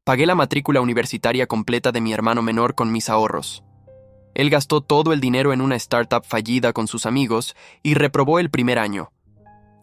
Pagué la matrícula universitaria completa de mi hermano menor con mis ahorros. Él gastó todo el dinero en una startup fallida con sus amigos y reprobó el primer año.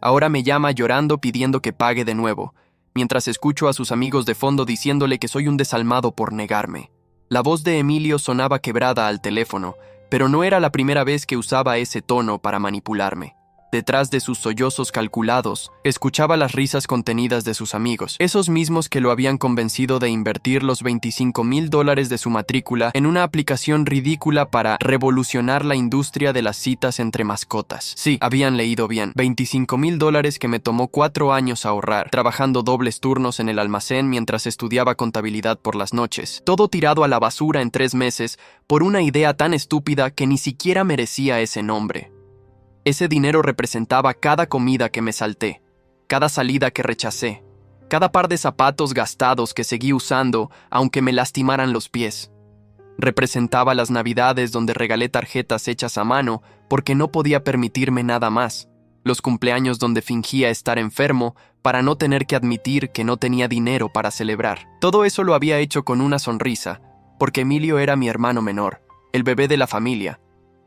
Ahora me llama llorando pidiendo que pague de nuevo, mientras escucho a sus amigos de fondo diciéndole que soy un desalmado por negarme. La voz de Emilio sonaba quebrada al teléfono, pero no era la primera vez que usaba ese tono para manipularme. Detrás de sus sollozos calculados, escuchaba las risas contenidas de sus amigos, esos mismos que lo habían convencido de invertir los $25,000 de su matrícula en una aplicación ridícula para revolucionar la industria de las citas entre mascotas. Sí, habían leído bien, $25,000 que me tomó 4 años ahorrar, trabajando dobles turnos en el almacén mientras estudiaba contabilidad por las noches. Todo tirado a la basura en 3 meses por una idea tan estúpida que ni siquiera merecía ese nombre. Ese dinero representaba cada comida que me salté, cada salida que rechacé, cada par de zapatos gastados que seguí usando aunque me lastimaran los pies. Representaba las navidades donde regalé tarjetas hechas a mano porque no podía permitirme nada más, los cumpleaños donde fingía estar enfermo para no tener que admitir que no tenía dinero para celebrar. Todo eso lo había hecho con una sonrisa, porque Emilio era mi hermano menor, el bebé de la familia,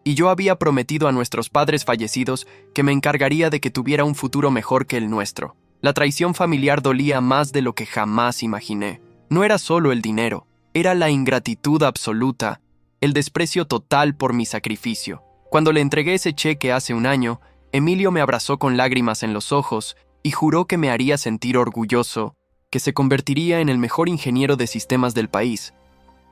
y yo había prometido a nuestros padres fallecidos que me encargaría de que tuviera un futuro mejor que el nuestro. La traición familiar dolía más de lo que jamás imaginé. No era solo el dinero, era la ingratitud absoluta, el desprecio total por mi sacrificio. Cuando le entregué ese cheque hace un año, Emilio me abrazó con lágrimas en los ojos y juró que me haría sentir orgulloso, que se convertiría en el mejor ingeniero de sistemas del país,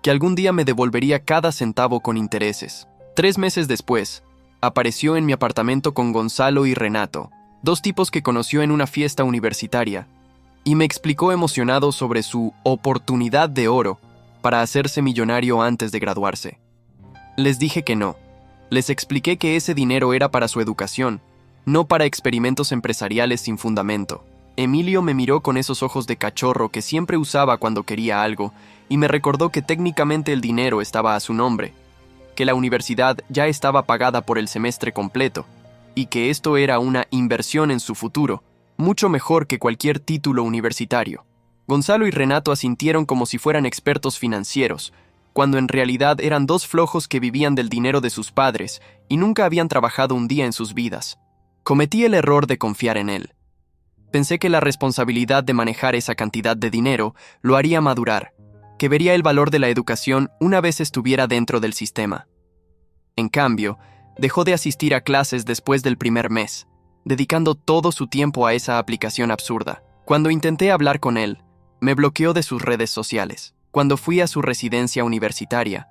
que algún día me devolvería cada centavo con intereses. 3 meses después, apareció en mi apartamento con Gonzalo y Renato, 2 tipos que conoció en una fiesta universitaria, y me explicó emocionado sobre su oportunidad de oro para hacerse millonario antes de graduarse. Les dije que no. Les expliqué que ese dinero era para su educación, no para experimentos empresariales sin fundamento. Emilio me miró con esos ojos de cachorro que siempre usaba cuando quería algo, y me recordó que técnicamente el dinero estaba a su nombre, que la universidad ya estaba pagada por el semestre completo, y que esto era una inversión en su futuro, mucho mejor que cualquier título universitario. Gonzalo y Renato asintieron como si fueran expertos financieros, cuando en realidad eran 2 flojos que vivían del dinero de sus padres y nunca habían trabajado un día en sus vidas. Cometí el error de confiar en él. Pensé que la responsabilidad de manejar esa cantidad de dinero lo haría madurar, que vería el valor de la educación una vez estuviera dentro del sistema. En cambio, dejó de asistir a clases después del primer mes, dedicando todo su tiempo a esa aplicación absurda. Cuando intenté hablar con él, me bloqueó de sus redes sociales. Cuando fui a su residencia universitaria,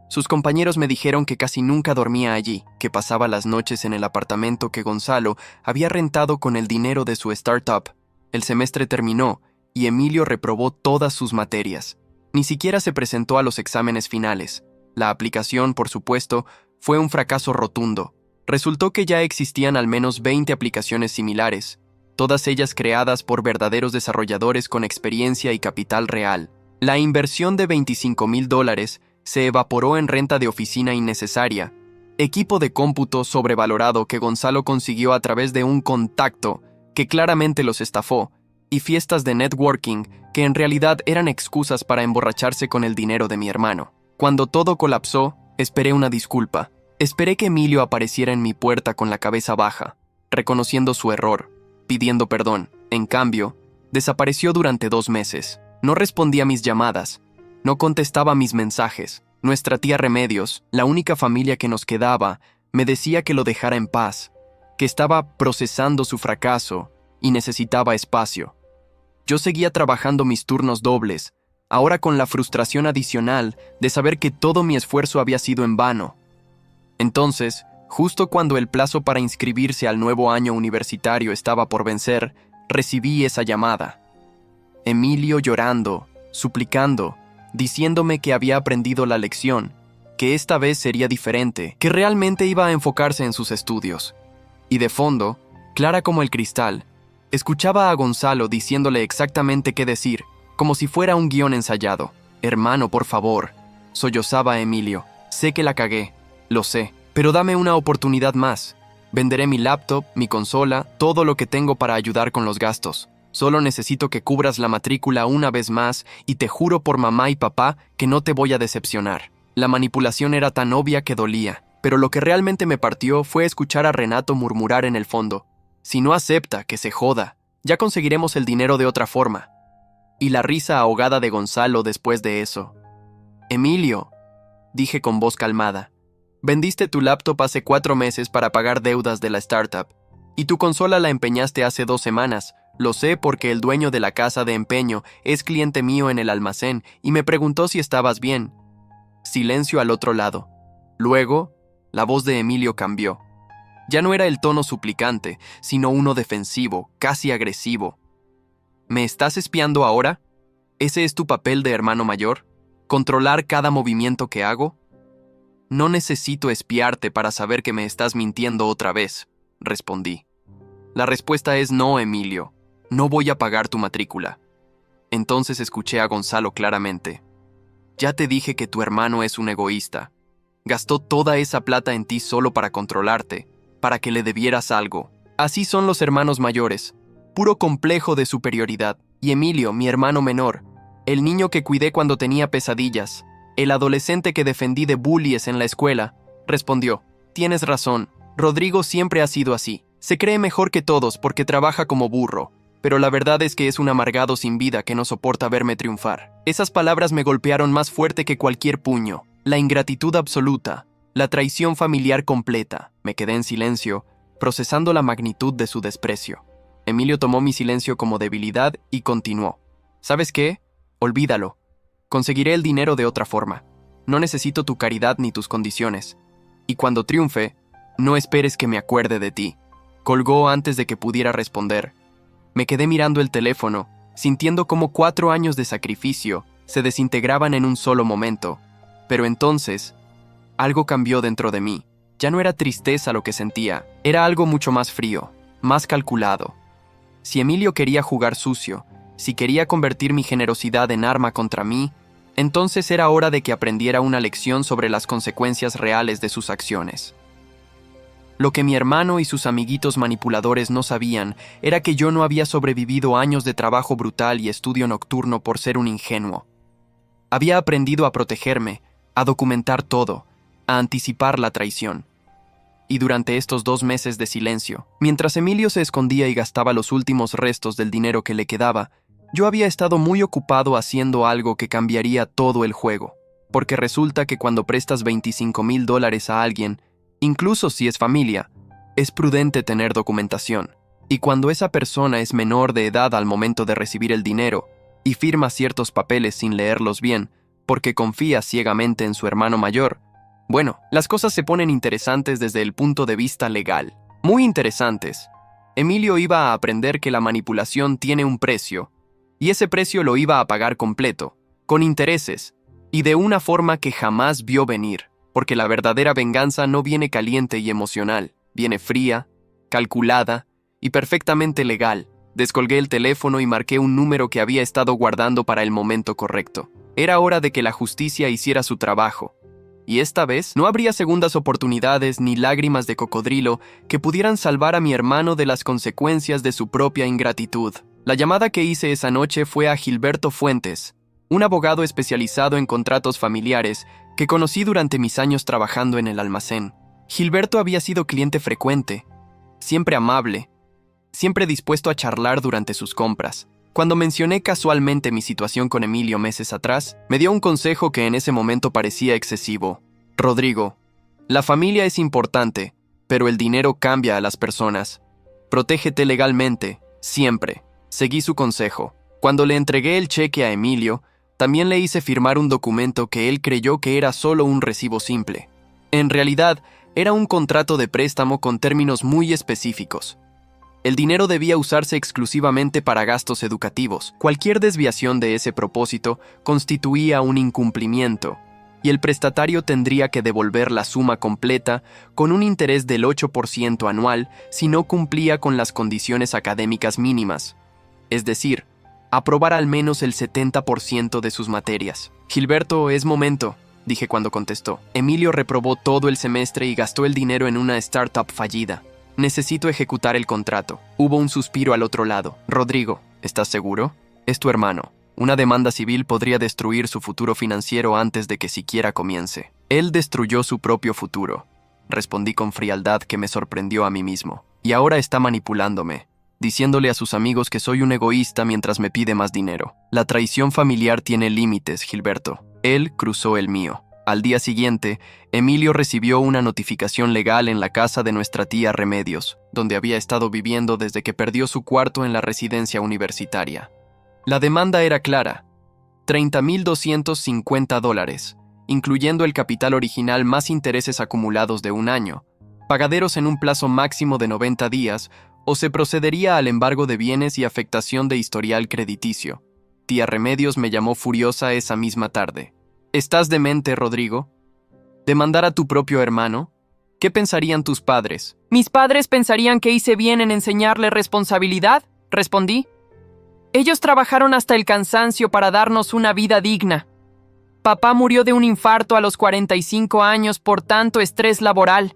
sus compañeros me dijeron que casi nunca dormía allí, que pasaba las noches en el apartamento que Gonzalo había rentado con el dinero de su startup. El semestre terminó y Emilio reprobó todas sus materias. Ni siquiera se presentó a los exámenes finales. La aplicación, por supuesto, fue un fracaso rotundo. Resultó que ya existían al menos 20 aplicaciones similares, todas ellas creadas por verdaderos desarrolladores con experiencia y capital real. La inversión de $25,000 se evaporó en renta de oficina innecesaria, equipo de cómputo sobrevalorado que Gonzalo consiguió a través de un contacto que claramente los estafó, y fiestas de networking que en realidad eran excusas para emborracharse con el dinero de mi hermano. Cuando todo colapsó, esperé una disculpa. Esperé que Emilio apareciera en mi puerta con la cabeza baja, reconociendo su error, pidiendo perdón. En cambio, desapareció durante 2 meses. No respondía a mis llamadas, no contestaba mis mensajes. Nuestra tía Remedios, la única familia que nos quedaba, me decía que lo dejara en paz, que estaba procesando su fracaso y necesitaba espacio. Yo seguía trabajando mis turnos dobles, ahora con la frustración adicional de saber que todo mi esfuerzo había sido en vano. Entonces, justo cuando el plazo para inscribirse al nuevo año universitario estaba por vencer, recibí esa llamada. Emilio llorando, suplicando, diciéndome que había aprendido la lección, que esta vez sería diferente, que realmente iba a enfocarse en sus estudios. Y de fondo, clara como el cristal, escuchaba a Gonzalo diciéndole exactamente qué decir, como si fuera un guión ensayado. «Hermano, por favor», sollozaba Emilio. «Sé que la cagué, lo sé, pero dame una oportunidad más. Venderé mi laptop, mi consola, todo lo que tengo para ayudar con los gastos. Solo necesito que cubras la matrícula una vez más y te juro por mamá y papá que no te voy a decepcionar. La manipulación era tan obvia que dolía, pero lo que realmente me partió fue escuchar a Renato murmurar en el fondo: si no acepta, que se joda, ya conseguiremos el dinero de otra forma. Y la risa ahogada de Gonzalo después de eso. Emilio, dije con voz calmada, vendiste tu laptop hace 4 meses para pagar deudas de la startup, y tu consola la empeñaste hace 2 semanas. Lo sé porque el dueño de la casa de empeño es cliente mío en el almacén y me preguntó si estabas bien. Silencio al otro lado. Luego, la voz de Emilio cambió. Ya no era el tono suplicante, sino uno defensivo, casi agresivo. ¿Me estás espiando ahora? ¿Ese es tu papel de hermano mayor? ¿Controlar cada movimiento que hago? No necesito espiarte para saber que me estás mintiendo otra vez, respondí. La respuesta es no, Emilio. No voy a pagar tu matrícula. Entonces escuché a Gonzalo claramente. Ya te dije que tu hermano es un egoísta. Gastó toda esa plata en ti solo para controlarte, para que le debieras algo. Así son los hermanos mayores, puro complejo de superioridad. Y Emilio, mi hermano menor, el niño que cuidé cuando tenía pesadillas, el adolescente que defendí de bullies en la escuela, respondió: tienes razón, Rodrigo siempre ha sido así. Se cree mejor que todos porque trabaja como burro, pero la verdad es que es un amargado sin vida que no soporta verme triunfar. Esas palabras me golpearon más fuerte que cualquier puño. La ingratitud absoluta, la traición familiar completa. Me quedé en silencio, procesando la magnitud de su desprecio. Emilio tomó mi silencio como debilidad y continuó. ¿Sabes qué? Olvídalo. Conseguiré el dinero de otra forma. No necesito tu caridad ni tus condiciones. Y cuando triunfe, no esperes que me acuerde de ti. Colgó antes de que pudiera responder. Me quedé mirando el teléfono, sintiendo cómo 4 años de sacrificio se desintegraban en un solo momento. Pero entonces, algo cambió dentro de mí. Ya no era tristeza lo que sentía, era algo mucho más frío, más calculado. Si Emilio quería jugar sucio, si quería convertir mi generosidad en arma contra mí, entonces era hora de que aprendiera una lección sobre las consecuencias reales de sus acciones. Lo que mi hermano y sus amiguitos manipuladores no sabían era que yo no había sobrevivido años de trabajo brutal y estudio nocturno por ser un ingenuo. Había aprendido a protegerme, a documentar todo, a anticipar la traición. Y durante estos 2 meses de silencio, mientras Emilio se escondía y gastaba los últimos restos del dinero que le quedaba, yo había estado muy ocupado haciendo algo que cambiaría todo el juego. Porque resulta que cuando prestas $25,000 a alguien, incluso si es familia, es prudente tener documentación. Y cuando esa persona es menor de edad al momento de recibir el dinero y firma ciertos papeles sin leerlos bien, porque confía ciegamente en su hermano mayor, bueno, las cosas se ponen interesantes desde el punto de vista legal. Muy interesantes. Emilio iba a aprender que la manipulación tiene un precio, y ese precio lo iba a pagar completo, con intereses, y de una forma que jamás vio venir. Porque la verdadera venganza no viene caliente y emocional, viene fría, calculada y perfectamente legal. Descolgué el teléfono y marqué un número que había estado guardando para el momento correcto. Era hora de que la justicia hiciera su trabajo. Y esta vez no habría segundas oportunidades ni lágrimas de cocodrilo que pudieran salvar a mi hermano de las consecuencias de su propia ingratitud. La llamada que hice esa noche fue a Gilberto Fuentes, un abogado especializado en contratos familiares que conocí durante mis años trabajando en el almacén. Gilberto había sido cliente frecuente, siempre amable, siempre dispuesto a charlar durante sus compras. Cuando mencioné casualmente mi situación con Emilio meses atrás, me dio un consejo que en ese momento parecía excesivo. Rodrigo, la familia es importante, pero el dinero cambia a las personas. Protégete legalmente, siempre. Seguí su consejo. Cuando le entregué el cheque a Emilio, también le hice firmar un documento que él creyó que era solo un recibo simple. En realidad, era un contrato de préstamo con términos muy específicos. El dinero debía usarse exclusivamente para gastos educativos. Cualquier desviación de ese propósito constituía un incumplimiento, y el prestatario tendría que devolver la suma completa con un interés del 8% anual si no cumplía con las condiciones académicas mínimas. Es decir, aprobar al menos el 70% de sus materias. Gilberto, es momento, dije cuando contestó. Emilio reprobó todo el semestre y gastó el dinero en una startup fallida. Necesito ejecutar el contrato. Hubo un suspiro al otro lado. Rodrigo, ¿Estás seguro? Es tu hermano. Una demanda civil podría destruir su futuro financiero antes de que siquiera comience. Él destruyó su propio futuro. Respondí con frialdad que me sorprendió a mí mismo. Y ahora está manipulándome, diciéndole a sus amigos que soy un egoísta mientras me pide más dinero. La traición familiar tiene límites, Gilberto. Él cruzó el mío. Al día siguiente, Emilio recibió una notificación legal en la casa de nuestra tía Remedios, donde había estado viviendo desde que perdió su cuarto en la residencia universitaria. La demanda era clara: $30,250, incluyendo el capital original más intereses acumulados de un año, pagaderos en un plazo máximo de 90 días, o se procedería al embargo de bienes y afectación de historial crediticio. Tía Remedios me llamó furiosa esa misma tarde. ¿Estás demente, Rodrigo? ¿Demandar a tu propio hermano? ¿Qué pensarían tus padres? Mis padres pensarían que hice bien en enseñarle responsabilidad, respondí. Ellos trabajaron hasta el cansancio para darnos una vida digna. Papá murió de un infarto a los 45 años por tanto estrés laboral.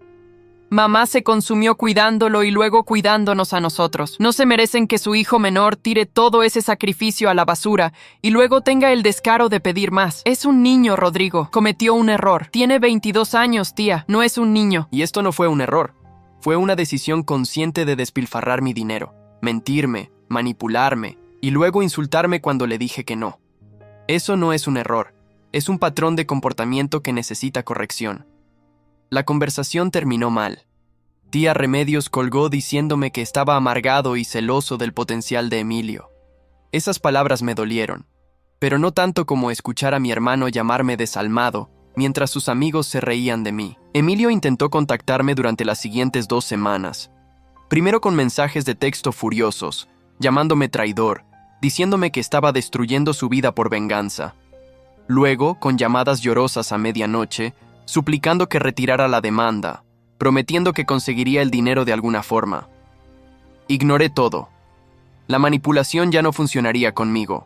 Mamá se consumió cuidándolo y luego cuidándonos a nosotros. No se merecen que su hijo menor tire todo ese sacrificio a la basura y luego tenga el descaro de pedir más. Es un niño, Rodrigo. Cometió un error. Tiene 22 años, tía. No es un niño. Y esto no fue un error. Fue una decisión consciente de despilfarrar mi dinero, mentirme, manipularme y luego insultarme cuando le dije que no. Eso no es un error. Es un patrón de comportamiento que necesita corrección. La conversación terminó mal. Tía Remedios colgó diciéndome que estaba amargado y celoso del potencial de Emilio. Esas palabras me dolieron, pero no tanto como escuchar a mi hermano llamarme desalmado mientras sus amigos se reían de mí. Emilio intentó contactarme durante las siguientes 2 semanas. Primero con mensajes de texto furiosos, llamándome traidor, diciéndome que estaba destruyendo su vida por venganza. Luego con llamadas llorosas a medianoche, suplicando que retirara la demanda, prometiendo que conseguiría el dinero de alguna forma. Ignoré todo. La manipulación ya no funcionaría conmigo.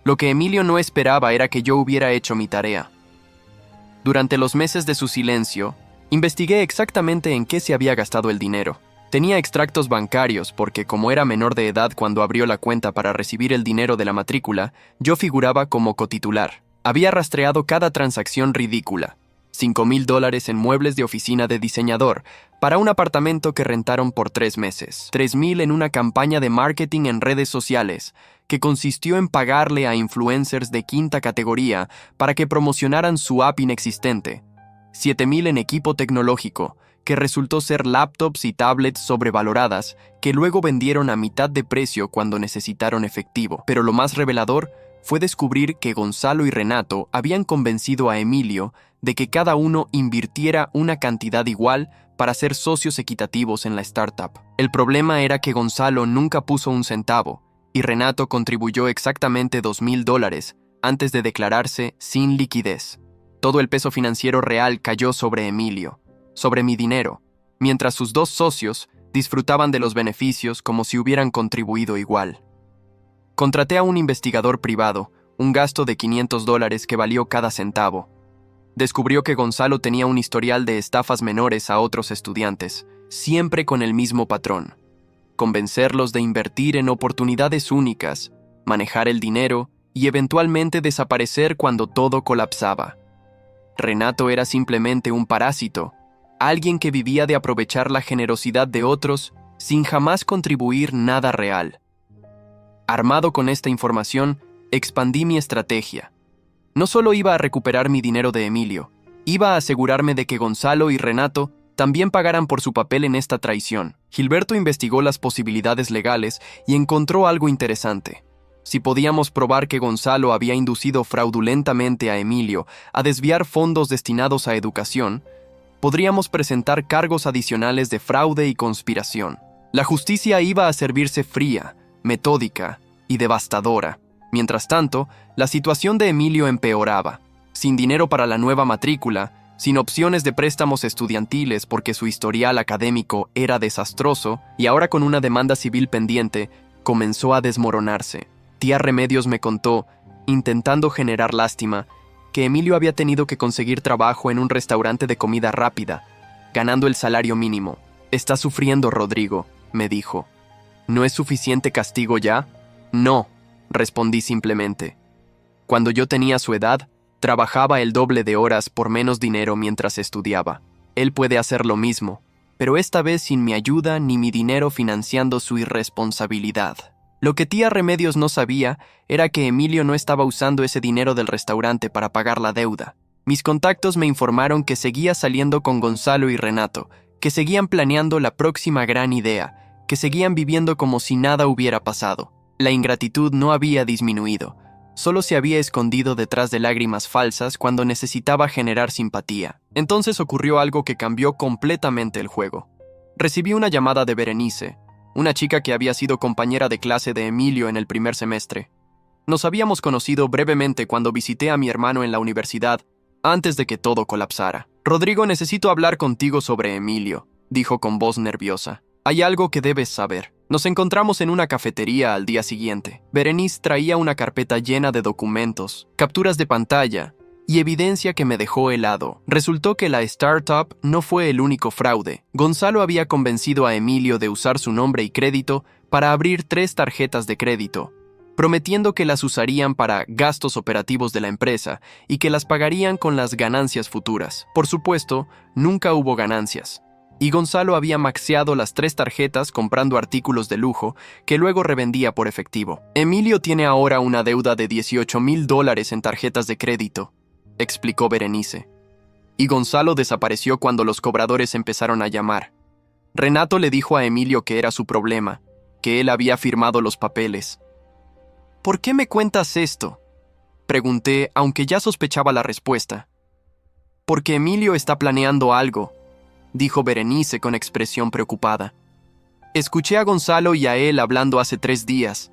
Lo que Emilio no esperaba era que yo hubiera hecho mi tarea. Durante los meses de su silencio, investigué exactamente en qué se había gastado el dinero. Tenía extractos bancarios porque, como era menor de edad cuando abrió la cuenta para recibir el dinero de la matrícula, yo figuraba como cotitular. Había rastreado cada transacción ridícula. $5,000 en muebles de oficina de diseñador para un apartamento que rentaron por 3 meses. $3,000 en una campaña de marketing en redes sociales que consistió en pagarle a influencers de quinta categoría para que promocionaran su app inexistente. $7,000 en equipo tecnológico que resultó ser laptops y tablets sobrevaloradas que luego vendieron a mitad de precio cuando necesitaron efectivo. Pero lo más revelador fue descubrir que Gonzalo y Renato habían convencido a Emilio de que cada uno invirtiera una cantidad igual para ser socios equitativos en la startup. El problema era que Gonzalo nunca puso un centavo y Renato contribuyó exactamente $2,000 antes de declararse sin liquidez. Todo el peso financiero real cayó sobre Emilio, sobre mi dinero, mientras sus 2 socios disfrutaban de los beneficios como si hubieran contribuido igual. Contraté a un investigador privado, un gasto de $500 que valió cada centavo. Descubrió que Gonzalo tenía un historial de estafas menores a otros estudiantes, siempre con el mismo patrón: convencerlos de invertir en oportunidades únicas, manejar el dinero y eventualmente desaparecer cuando todo colapsaba. Renato era simplemente un parásito, alguien que vivía de aprovechar la generosidad de otros sin jamás contribuir nada real. Armado con esta información, expandí mi estrategia. No solo iba a recuperar mi dinero de Emilio, iba a asegurarme de que Gonzalo y Renato también pagaran por su papel en esta traición. Gilberto investigó las posibilidades legales y encontró algo interesante. Si podíamos probar que Gonzalo había inducido fraudulentamente a Emilio a desviar fondos destinados a educación, podríamos presentar cargos adicionales de fraude y conspiración. La justicia iba a servirse fría, metódica y devastadora. Mientras tanto, la situación de Emilio empeoraba. Sin dinero para la nueva matrícula, sin opciones de préstamos estudiantiles porque su historial académico era desastroso y ahora con una demanda civil pendiente, comenzó a desmoronarse. Tía Remedios me contó, intentando generar lástima, que Emilio había tenido que conseguir trabajo en un restaurante de comida rápida, ganando el salario mínimo. «Estás sufriendo, Rodrigo», me dijo. «¿No es suficiente castigo ya? No, respondí simplemente. Cuando yo tenía su edad, trabajaba el doble de horas por menos dinero mientras estudiaba. Él puede hacer lo mismo, pero esta vez sin mi ayuda ni mi dinero financiando su irresponsabilidad. Lo que tía Remedios no sabía era que Emilio no estaba usando ese dinero del restaurante para pagar la deuda. Mis contactos me informaron que seguía saliendo con Gonzalo y Renato, que seguían planeando la próxima gran idea, que seguían viviendo como si nada hubiera pasado. La ingratitud no había disminuido, solo se había escondido detrás de lágrimas falsas cuando necesitaba generar simpatía. Entonces ocurrió algo que cambió completamente el juego. Recibí una llamada de Berenice, una chica que había sido compañera de clase de Emilio en el primer semestre. Nos habíamos conocido brevemente cuando visité a mi hermano en la universidad, antes de que todo colapsara. «Rodrigo, necesito hablar contigo sobre Emilio», dijo con voz nerviosa. «Hay algo que debes saber». Nos encontramos en una cafetería al día siguiente. Berenice traía una carpeta llena de documentos, capturas de pantalla y evidencia que me dejó helado. Resultó que la startup no fue el único fraude. Gonzalo había convencido a Emilio de usar su nombre y crédito para abrir 3 tarjetas de crédito, prometiendo que las usarían para gastos operativos de la empresa y que las pagarían con las ganancias futuras. Por supuesto, nunca hubo ganancias. Y Gonzalo había maxeado las 3 tarjetas comprando artículos de lujo que luego revendía por efectivo. Emilio tiene ahora una deuda de $18,000 en tarjetas de crédito, explicó Berenice. Y Gonzalo desapareció cuando los cobradores empezaron a llamar. Renato le dijo a Emilio que era su problema, que él había firmado los papeles. «¿Por qué me cuentas esto?», pregunté, aunque ya sospechaba la respuesta. «Porque Emilio está planeando algo», dijo Berenice con expresión preocupada. «Escuché a Gonzalo y a él hablando hace 3 días.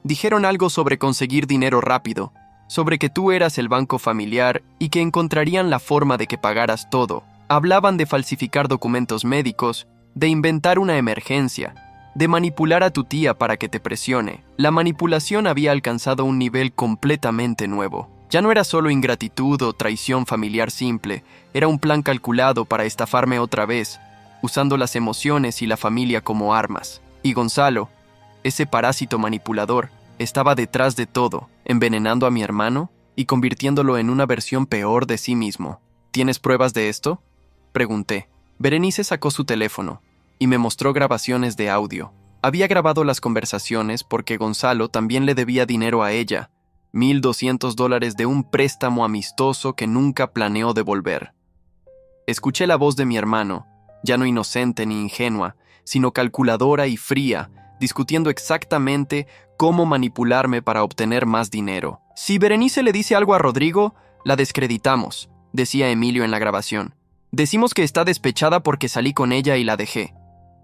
Dijeron algo sobre conseguir dinero rápido, sobre que tú eras el banco familiar y que encontrarían la forma de que pagaras todo. Hablaban de falsificar documentos médicos, de inventar una emergencia, de manipular a tu tía para que te presione». La manipulación había alcanzado un nivel completamente nuevo. Ya no era solo ingratitud o traición familiar simple, era un plan calculado para estafarme otra vez, usando las emociones y la familia como armas. Y Gonzalo, ese parásito manipulador, estaba detrás de todo, envenenando a mi hermano y convirtiéndolo en una versión peor de sí mismo. ¿Tienes pruebas de esto?, pregunté. Berenice sacó su teléfono y me mostró grabaciones de audio. Había grabado las conversaciones porque Gonzalo también le debía dinero a ella, $1,200 de un préstamo amistoso que nunca planeó devolver. Escuché la voz de mi hermano, ya no inocente ni ingenua, sino calculadora y fría, discutiendo exactamente cómo manipularme para obtener más dinero. «Si Berenice le dice algo a Rodrigo, la descreditamos», decía Emilio en la grabación. «Decimos que está despechada porque salí con ella y la dejé.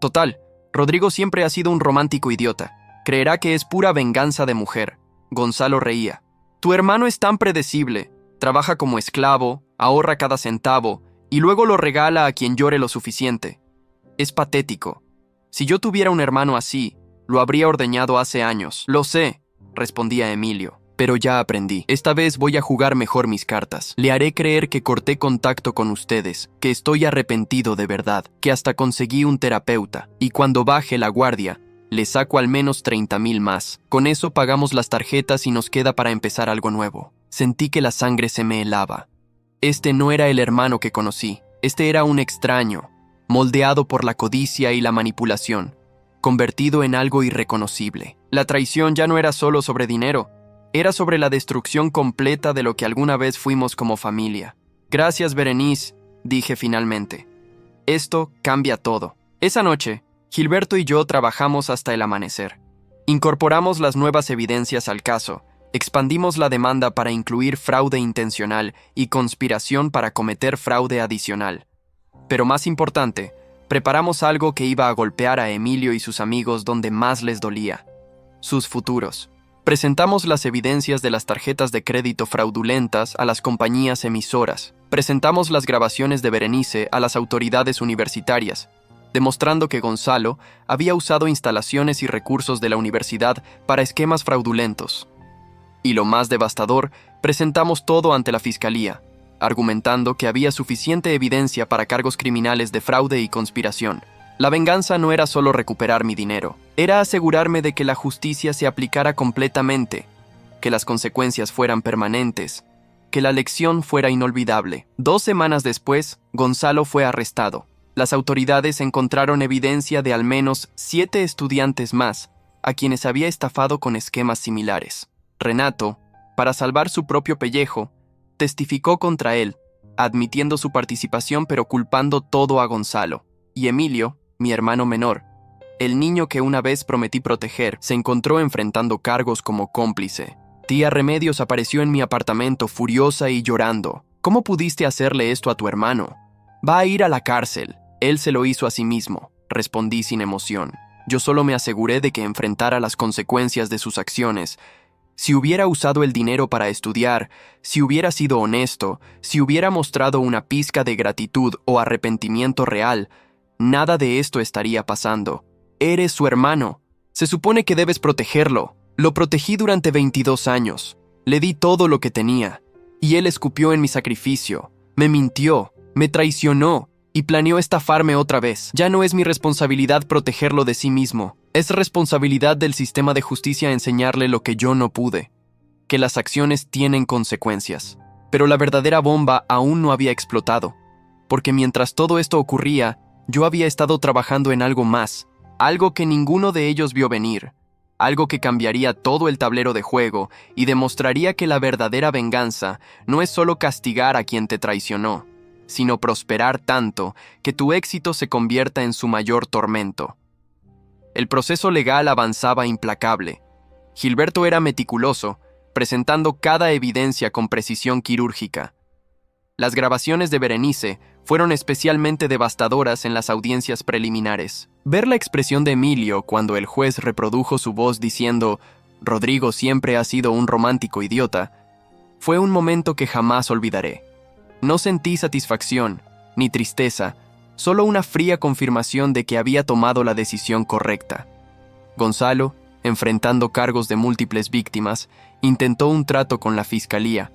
Total, Rodrigo siempre ha sido un romántico idiota. Creerá que es pura venganza de mujer». Gonzalo reía. «Tu hermano es tan predecible. Trabaja como esclavo, ahorra cada centavo y luego lo regala a quien llore lo suficiente. Es patético. Si yo tuviera un hermano así, lo habría ordeñado hace años». «Lo sé», respondía Emilio, «pero ya aprendí. Esta vez voy a jugar mejor mis cartas. Le haré creer que corté contacto con ustedes, que estoy arrepentido de verdad, que hasta conseguí un terapeuta, y cuando baje la guardia, le saco al menos 30,000 más. Con eso pagamos las tarjetas y nos queda para empezar algo nuevo». Sentí que la sangre se me helaba. Este no era el hermano que conocí. Este era un extraño, moldeado por la codicia y la manipulación, convertido en algo irreconocible. La traición ya no era solo sobre dinero, era sobre la destrucción completa de lo que alguna vez fuimos como familia. «Gracias, Berenice», dije finalmente. «Esto cambia todo». Esa noche, Gilberto y yo trabajamos hasta el amanecer. Incorporamos las nuevas evidencias al caso, expandimos la demanda para incluir fraude intencional y conspiración para cometer fraude adicional. Pero más importante, preparamos algo que iba a golpear a Emilio y sus amigos donde más les dolía: sus futuros. Presentamos las evidencias de las tarjetas de crédito fraudulentas a las compañías emisoras. Presentamos las grabaciones de Berenice a las autoridades universitarias, demostrando que Gonzalo había usado instalaciones y recursos de la universidad para esquemas fraudulentos. Y lo más devastador, presentamos todo ante la fiscalía, argumentando que había suficiente evidencia para cargos criminales de fraude y conspiración. La venganza no era solo recuperar mi dinero, era asegurarme de que la justicia se aplicara completamente, que las consecuencias fueran permanentes, que la lección fuera inolvidable. 2 semanas después, Gonzalo fue arrestado. Las autoridades encontraron evidencia de al menos 7 estudiantes más, a quienes había estafado con esquemas similares. Renato, para salvar su propio pellejo, testificó contra él, admitiendo su participación pero culpando todo a Gonzalo. Y Emilio, mi hermano menor, el niño que una vez prometí proteger, se encontró enfrentando cargos como cómplice. Tía Remedios apareció en mi apartamento furiosa y llorando. ¿Cómo pudiste hacerle esto a tu hermano? Va a ir a la cárcel. Él se lo hizo a sí mismo, respondí sin emoción. Yo solo me aseguré de que enfrentara las consecuencias de sus acciones. Si hubiera usado el dinero para estudiar, si hubiera sido honesto, si hubiera mostrado una pizca de gratitud o arrepentimiento real, nada de esto estaría pasando. Eres su hermano. Se supone que debes protegerlo. Lo protegí durante 22 años. Le di todo lo que tenía. Y él escupió en mi sacrificio. Me mintió, me traicionó y planeó estafarme otra vez. Ya no es mi responsabilidad protegerlo de sí mismo. Es responsabilidad del sistema de justicia enseñarle lo que yo no pude. Que las acciones tienen consecuencias. Pero la verdadera bomba aún no había explotado. Porque mientras todo esto ocurría, yo había estado trabajando en algo más. Algo que ninguno de ellos vio venir. Algo que cambiaría todo el tablero de juego y demostraría que la verdadera venganza no es solo castigar a quien te traicionó, sino prosperar tanto que tu éxito se convierta en su mayor tormento. El proceso legal avanzaba implacable. Gilberto era meticuloso, presentando cada evidencia con precisión quirúrgica. Las grabaciones de Berenice fueron especialmente devastadoras en las audiencias preliminares. Ver la expresión de Emilio cuando el juez reprodujo su voz diciendo «Rodrigo siempre ha sido un romántico idiota», fue un momento que jamás olvidaré. No sentí satisfacción, ni tristeza, solo una fría confirmación de que había tomado la decisión correcta. Gonzalo, enfrentando cargos de múltiples víctimas, intentó un trato con la fiscalía.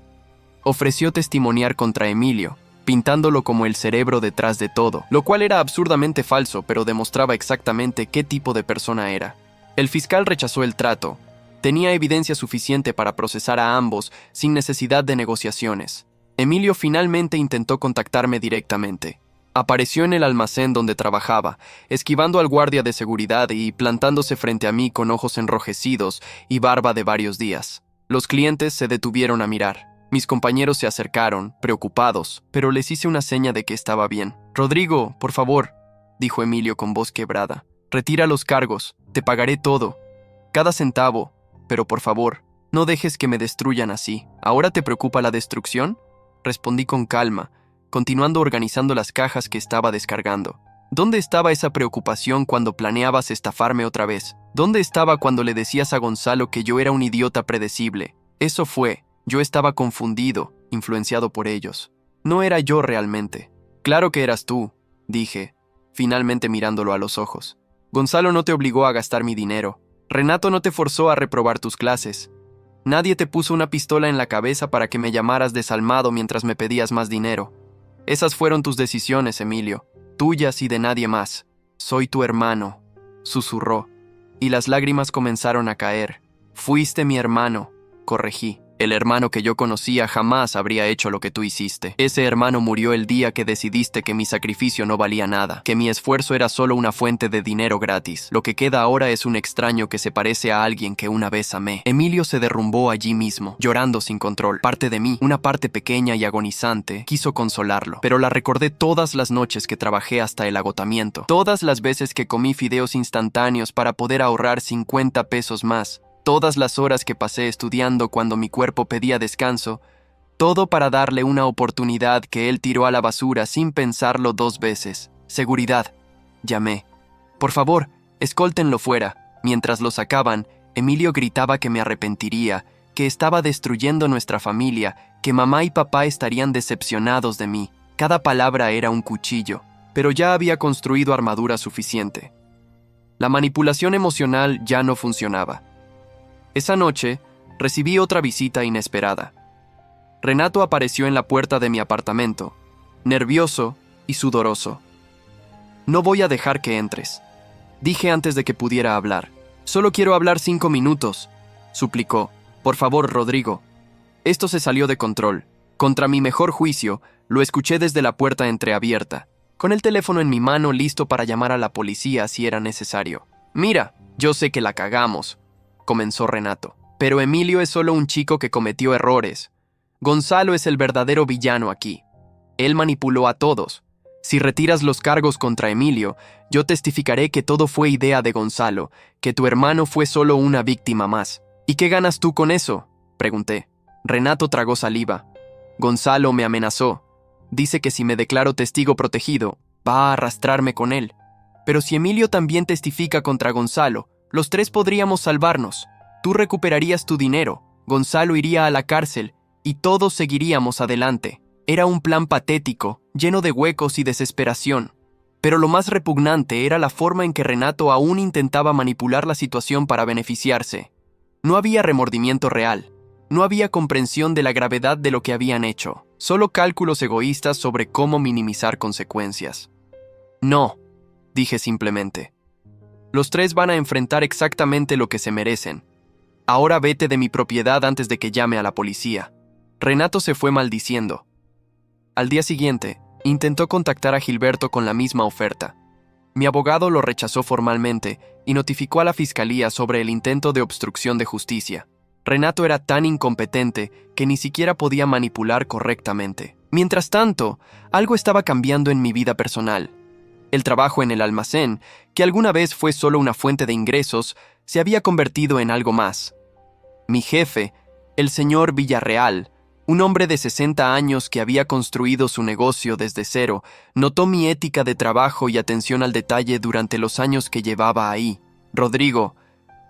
Ofreció testimoniar contra Emilio, pintándolo como el cerebro detrás de todo, lo cual era absurdamente falso, pero demostraba exactamente qué tipo de persona era. El fiscal rechazó el trato. Tenía evidencia suficiente para procesar a ambos sin necesidad de negociaciones. Emilio finalmente intentó contactarme directamente. Apareció en el almacén donde trabajaba, esquivando al guardia de seguridad y plantándose frente a mí con ojos enrojecidos y barba de varios días. Los clientes se detuvieron a mirar. Mis compañeros se acercaron, preocupados, pero les hice una seña de que estaba bien. «Rodrigo, por favor», dijo Emilio con voz quebrada. «Retira los cargos, te pagaré todo. Cada centavo, pero por favor, no dejes que me destruyan así. ¿Ahora te preocupa la destrucción?», respondí con calma, continuando organizando las cajas que estaba descargando. ¿Dónde estaba esa preocupación cuando planeabas estafarme otra vez? ¿Dónde estaba cuando le decías a Gonzalo que yo era un idiota predecible? Eso fue. Yo estaba confundido, influenciado por ellos. No era yo realmente. «Claro que eras tú», dije, finalmente mirándolo a los ojos. «Gonzalo no te obligó a gastar mi dinero. Renato no te forzó a reprobar tus clases. Nadie te puso una pistola en la cabeza para que me llamaras desalmado mientras me pedías más dinero. Esas fueron tus decisiones, Emilio, tuyas y de nadie más. Soy tu hermano», susurró, y las lágrimas comenzaron a caer. «Fuiste mi hermano», corregí. «El hermano que yo conocía jamás habría hecho lo que tú hiciste. Ese hermano murió el día que decidiste que mi sacrificio no valía nada, que mi esfuerzo era solo una fuente de dinero gratis. Lo que queda ahora es un extraño que se parece a alguien que una vez amé». Emilio se derrumbó allí mismo, llorando sin control. Parte de mí, una parte pequeña y agonizante, quiso consolarlo, pero la recordé todas las noches que trabajé hasta el agotamiento, todas las veces que comí fideos instantáneos para poder ahorrar 50 pesos más, todas las horas que pasé estudiando cuando mi cuerpo pedía descanso, todo para darle una oportunidad que él tiró a la basura sin pensarlo 2 veces. «Seguridad», llamé. «Por favor, escóltenlo fuera». Mientras lo sacaban, Emilio gritaba que me arrepentiría, que estaba destruyendo nuestra familia, que mamá y papá estarían decepcionados de mí. Cada palabra era un cuchillo, pero ya había construido armadura suficiente. La manipulación emocional ya no funcionaba. Esa noche, recibí otra visita inesperada. Renato apareció en la puerta de mi apartamento, nervioso y sudoroso. No voy a dejar que entres, dije antes de que pudiera hablar. Solo quiero hablar 5 minutos, suplicó. Por favor, Rodrigo. Esto se salió de control. Contra mi mejor juicio, lo escuché desde la puerta entreabierta, con el teléfono en mi mano listo para llamar a la policía si era necesario. Mira, yo sé que la cagamos, comenzó Renato, pero Emilio es solo un chico que cometió errores. Gonzalo es el verdadero villano aquí. Él manipuló a todos. Si retiras los cargos contra Emilio, yo testificaré que todo fue idea de Gonzalo, que tu hermano fue solo una víctima más. ¿Y qué ganas tú con eso?, pregunté. Renato tragó saliva. Gonzalo me amenazó. Dice que si me declaro testigo protegido, va a arrastrarme con él. Pero si Emilio también testifica contra Gonzalo, los tres podríamos salvarnos. Tú recuperarías tu dinero, Gonzalo iría a la cárcel y todos seguiríamos adelante. Era un plan patético, lleno de huecos y desesperación. Pero lo más repugnante era la forma en que Renato aún intentaba manipular la situación para beneficiarse. No había remordimiento real. No había comprensión de la gravedad de lo que habían hecho, solo cálculos egoístas sobre cómo minimizar consecuencias. No, dije simplemente. Los tres van a enfrentar exactamente lo que se merecen. Ahora vete de mi propiedad antes de que llame a la policía. Renato se fue maldiciendo. Al día siguiente, intentó contactar a Gilberto con la misma oferta. Mi abogado lo rechazó formalmente y notificó a la fiscalía sobre el intento de obstrucción de justicia. Renato era tan incompetente que ni siquiera podía manipular correctamente. Mientras tanto, algo estaba cambiando en mi vida personal. El trabajo en el almacén, que alguna vez fue solo una fuente de ingresos, se había convertido en algo más. Mi jefe, el señor Villarreal, un hombre de 60 años que había construido su negocio desde cero, notó mi ética de trabajo y atención al detalle durante los años que llevaba ahí. Rodrigo,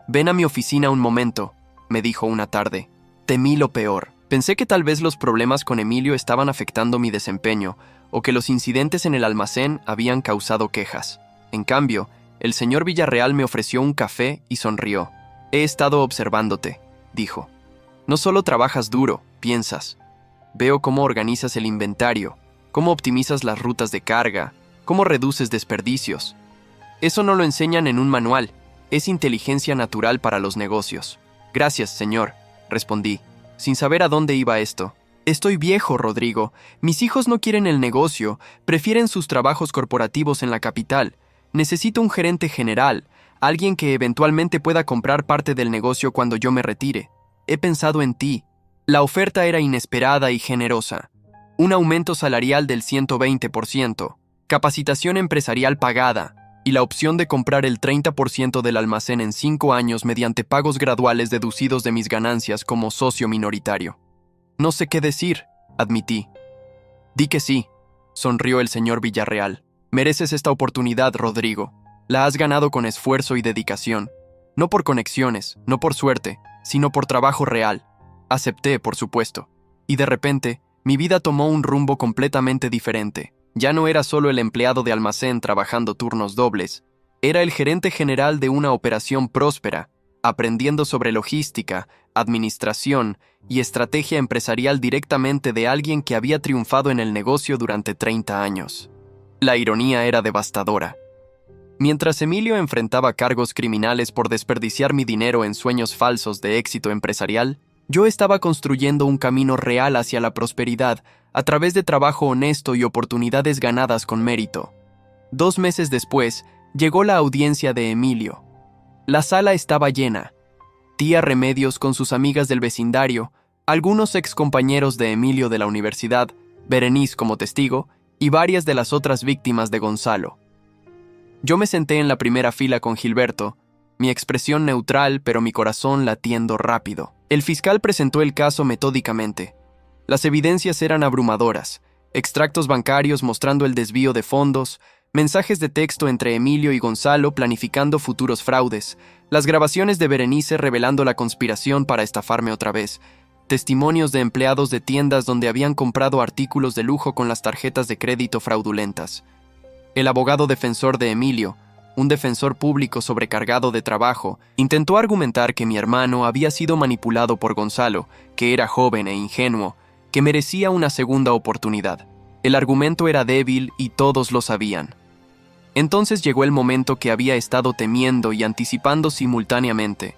ven a mi oficina un momento, me dijo una tarde. Temí lo peor. Pensé que tal vez los problemas con Emilio estaban afectando mi desempeño, o que los incidentes en el almacén habían causado quejas. En cambio, el señor Villarreal me ofreció un café y sonrió. He estado observándote, dijo. No solo trabajas duro, piensas. Veo cómo organizas el inventario, cómo optimizas las rutas de carga, cómo reduces desperdicios. Eso no lo enseñan en un manual, es inteligencia natural para los negocios. Gracias, señor, respondí, sin saber a dónde iba esto. Estoy viejo, Rodrigo. Mis hijos no quieren el negocio, prefieren sus trabajos corporativos en la capital. Necesito un gerente general, alguien que eventualmente pueda comprar parte del negocio cuando yo me retire. He pensado en ti. La oferta era inesperada y generosa. Un aumento salarial del 120%, capacitación empresarial pagada, y la opción de comprar el 30% del almacén en 5 años mediante pagos graduales deducidos de mis ganancias como socio minoritario. No sé qué decir, admití. Di que sí, sonrió el señor Villarreal. Mereces esta oportunidad, Rodrigo. La has ganado con esfuerzo y dedicación. No por conexiones, no por suerte, sino por trabajo real. Acepté, por supuesto. Y de repente, mi vida tomó un rumbo completamente diferente. Ya no era solo el empleado de almacén trabajando turnos dobles, era el gerente general de una operación próspera, aprendiendo sobre logística, administración y estrategia empresarial directamente de alguien que había triunfado en el negocio durante 30 años. La ironía era devastadora. Mientras Emilio enfrentaba cargos criminales por desperdiciar mi dinero en sueños falsos de éxito empresarial, yo estaba construyendo un camino real hacia la prosperidad a través de trabajo honesto y oportunidades ganadas con mérito. 2 meses después, llegó la audiencia de Emilio. La sala estaba llena. Tía Remedios con sus amigas del vecindario, algunos excompañeros de Emilio de la universidad, Berenice como testigo, y varias de las otras víctimas de Gonzalo. Yo me senté en la primera fila con Gilberto, mi expresión neutral pero mi corazón latiendo rápido. El fiscal presentó el caso metódicamente. Las evidencias eran abrumadoras, extractos bancarios mostrando el desvío de fondos, mensajes de texto entre Emilio y Gonzalo planificando futuros fraudes, las grabaciones de Berenice revelando la conspiración para estafarme otra vez, testimonios de empleados de tiendas donde habían comprado artículos de lujo con las tarjetas de crédito fraudulentas. El abogado defensor de Emilio, un defensor público sobrecargado de trabajo, intentó argumentar que mi hermano había sido manipulado por Gonzalo, que era joven e ingenuo, que merecía una segunda oportunidad. El argumento era débil y todos lo sabían. Entonces llegó el momento que había estado temiendo y anticipando simultáneamente.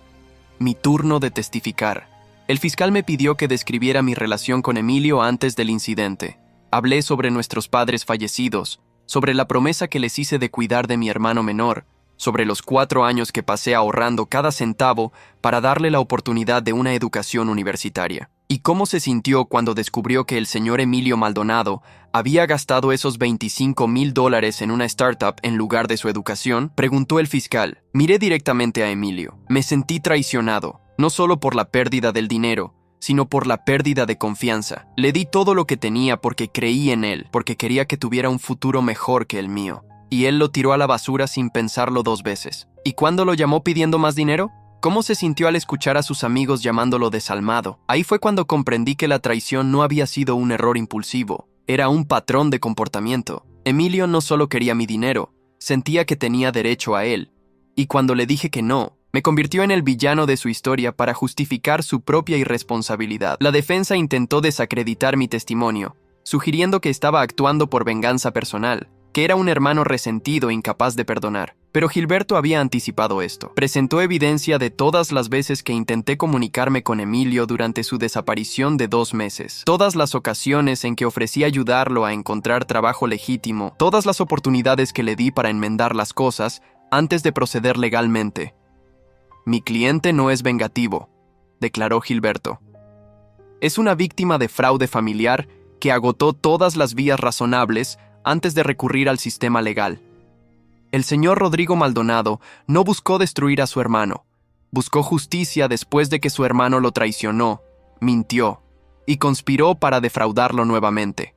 Mi turno de testificar. El fiscal me pidió que describiera mi relación con Emilio antes del incidente. Hablé sobre nuestros padres fallecidos, sobre la promesa que les hice de cuidar de mi hermano menor, sobre los 4 años que pasé ahorrando cada centavo para darle la oportunidad de una educación universitaria. ¿Y cómo se sintió cuando descubrió que el señor Emilio Maldonado había gastado esos $25,000 en una startup en lugar de su educación? Preguntó el fiscal. Miré directamente a Emilio. Me sentí traicionado, no solo por la pérdida del dinero, sino por la pérdida de confianza. Le di todo lo que tenía porque creí en él, porque quería que tuviera un futuro mejor que el mío. Y él lo tiró a la basura sin pensarlo 2 veces. ¿Y cuándo lo llamó pidiendo más dinero? ¿Cómo se sintió al escuchar a sus amigos llamándolo desalmado? Ahí fue cuando comprendí que la traición no había sido un error impulsivo, era un patrón de comportamiento. Emilio no solo quería mi dinero, sentía que tenía derecho a él. Y cuando le dije que no, me convirtió en el villano de su historia para justificar su propia irresponsabilidad. La defensa intentó desacreditar mi testimonio, sugiriendo que estaba actuando por venganza personal, que era un hermano resentido e incapaz de perdonar. Pero Gilberto había anticipado esto. Presentó evidencia de todas las veces que intenté comunicarme con Emilio durante su desaparición de 2 meses. Todas las ocasiones en que ofrecí ayudarlo a encontrar trabajo legítimo. Todas las oportunidades que le di para enmendar las cosas antes de proceder legalmente. Mi cliente no es vengativo, declaró Gilberto. Es una víctima de fraude familiar que agotó todas las vías razonables antes de recurrir al sistema legal. El señor Rodrigo Maldonado no buscó destruir a su hermano. Buscó justicia después de que su hermano lo traicionó, mintió y conspiró para defraudarlo nuevamente.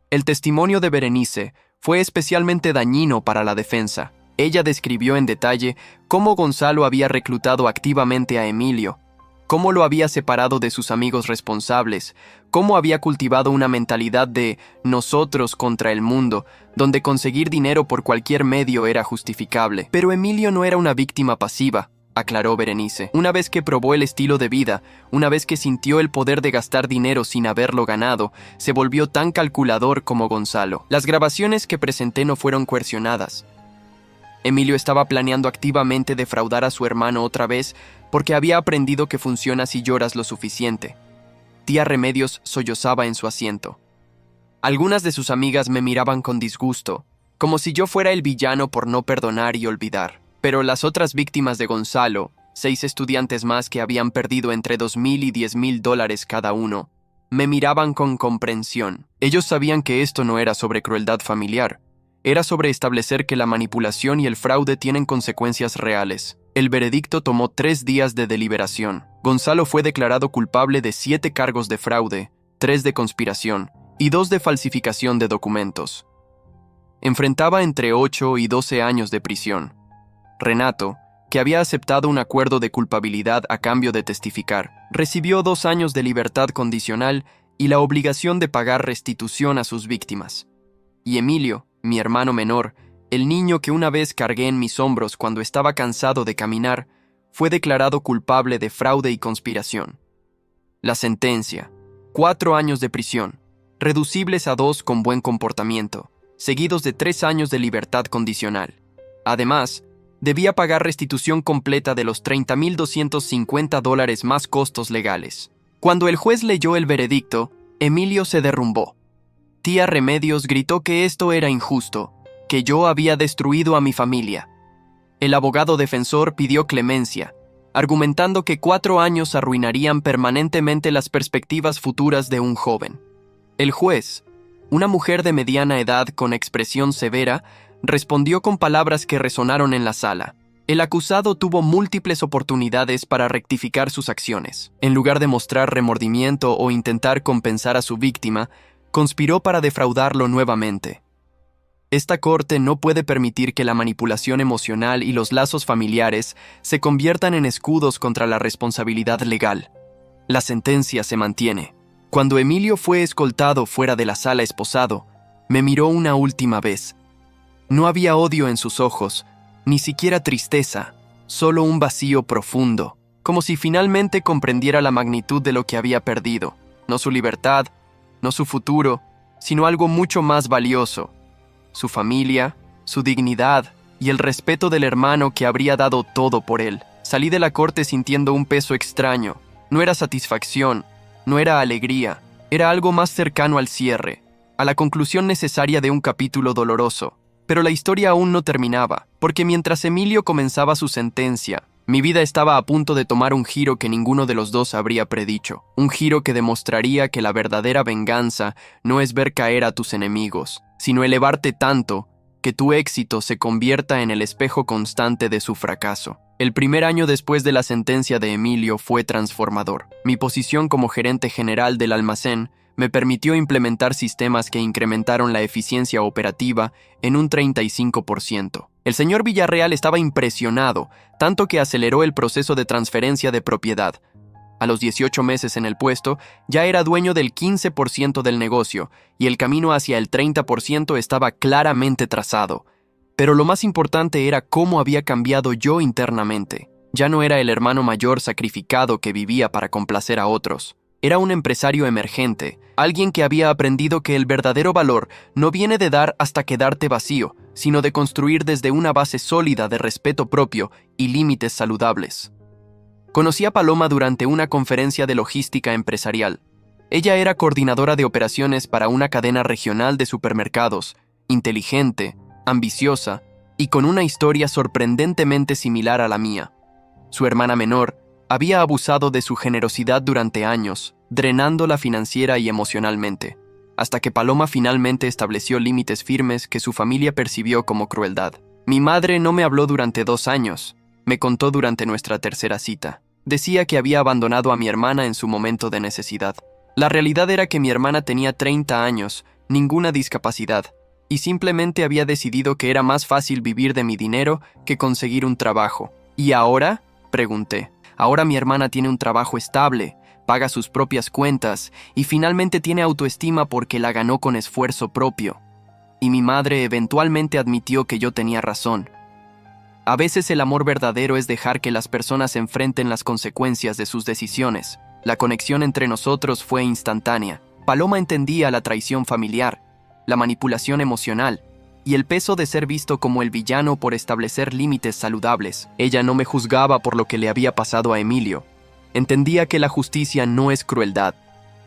El testimonio de Berenice fue especialmente dañino para la defensa. Ella describió en detalle cómo Gonzalo había reclutado activamente a Emilio, cómo lo había separado de sus amigos responsables, cómo había cultivado una mentalidad de nosotros contra el mundo, donde conseguir dinero por cualquier medio era justificable. Pero Emilio no era una víctima pasiva, aclaró Berenice. Una vez que probó el estilo de vida, una vez que sintió el poder de gastar dinero sin haberlo ganado, se volvió tan calculador como Gonzalo. Las grabaciones que presenté no fueron coercionadas. Emilio estaba planeando activamente defraudar a su hermano otra vez porque había aprendido que funciona si lloras lo suficiente. Tía Remedios sollozaba en su asiento. Algunas de sus amigas me miraban con disgusto, como si yo fuera el villano por no perdonar y olvidar. Pero las otras víctimas de Gonzalo, 6 estudiantes más que habían perdido entre $2,000 y $10,000 cada uno, me miraban con comprensión. Ellos sabían que esto no era sobre crueldad familiar. Era sobre establecer que la manipulación y el fraude tienen consecuencias reales. El veredicto tomó 3 días de deliberación. Gonzalo fue declarado culpable de 7 cargos de fraude, 3 de conspiración y 2 de falsificación de documentos. Enfrentaba entre 8 y 12 años de prisión. Renato, que había aceptado un acuerdo de culpabilidad a cambio de testificar, recibió 2 años de libertad condicional y la obligación de pagar restitución a sus víctimas. Y Emilio, mi hermano menor, el niño que una vez cargué en mis hombros cuando estaba cansado de caminar, fue declarado culpable de fraude y conspiración. La sentencia: 4 años de prisión, reducibles a 2 con buen comportamiento, seguidos de 3 años de libertad condicional. Además, debía pagar restitución completa de los $30,250 más costos legales. Cuando el juez leyó el veredicto, Emilio se derrumbó. Tía Remedios gritó que esto era injusto, que yo había destruido a mi familia. El abogado defensor pidió clemencia, argumentando que 4 años arruinarían permanentemente las perspectivas futuras de un joven. El juez, una mujer de mediana edad con expresión severa, respondió con palabras que resonaron en la sala. El acusado tuvo múltiples oportunidades para rectificar sus acciones. En lugar de mostrar remordimiento o intentar compensar a su víctima, conspiró para defraudarlo nuevamente. Esta corte no puede permitir que la manipulación emocional y los lazos familiares se conviertan en escudos contra la responsabilidad legal. La sentencia se mantiene. Cuando Emilio fue escoltado fuera de la sala esposado, me miró una última vez. No había odio en sus ojos, ni siquiera tristeza, solo un vacío profundo, como si finalmente comprendiera la magnitud de lo que había perdido, no su libertad, no su futuro, sino algo mucho más valioso: su familia, su dignidad y el respeto del hermano que habría dado todo por él. Salí de la corte sintiendo un peso extraño. No era satisfacción, no era alegría, era algo más cercano al cierre, a la conclusión necesaria de un capítulo doloroso. Pero la historia aún no terminaba, porque mientras Emilio comenzaba su sentencia, mi vida estaba a punto de tomar un giro que ninguno de los dos habría predicho. Un giro que demostraría que la verdadera venganza no es ver caer a tus enemigos, sino elevarte tanto que tu éxito se convierta en el espejo constante de su fracaso. El primer año después de la sentencia de Emilio fue transformador. Mi posición como gerente general del almacén me permitió implementar sistemas que incrementaron la eficiencia operativa en un 35%. El señor Villarreal estaba impresionado, tanto que aceleró el proceso de transferencia de propiedad. A los 18 meses en el puesto, ya era dueño del 15% del negocio y el camino hacia el 30% estaba claramente trazado. Pero lo más importante era cómo había cambiado yo internamente. Ya no era el hermano mayor sacrificado que vivía para complacer a otros. Era un empresario emergente, alguien que había aprendido que el verdadero valor no viene de dar hasta quedarte vacío, sino de construir desde una base sólida de respeto propio y límites saludables. Conocí a Paloma durante una conferencia de logística empresarial. Ella era coordinadora de operaciones para una cadena regional de supermercados, inteligente, ambiciosa y con una historia sorprendentemente similar a la mía. Su hermana menor había abusado de su generosidad durante años, drenándola financiera y emocionalmente, hasta que Paloma finalmente estableció límites firmes que su familia percibió como crueldad. Mi madre no me habló durante 2 años, me contó durante nuestra tercera cita. Decía que había abandonado a mi hermana en su momento de necesidad. La realidad era que mi hermana tenía 30 años, ninguna discapacidad, y simplemente había decidido que era más fácil vivir de mi dinero que conseguir un trabajo. ¿Y ahora?, pregunté. Ahora mi hermana tiene un trabajo estable, paga sus propias cuentas y finalmente tiene autoestima porque la ganó con esfuerzo propio. Y mi madre eventualmente admitió que yo tenía razón. A veces el amor verdadero es dejar que las personas enfrenten las consecuencias de sus decisiones. La conexión entre nosotros fue instantánea. Paloma entendía la traición familiar, la manipulación emocional y el peso de ser visto como el villano por establecer límites saludables. Ella no me juzgaba por lo que le había pasado a Emilio. Entendía que la justicia no es crueldad,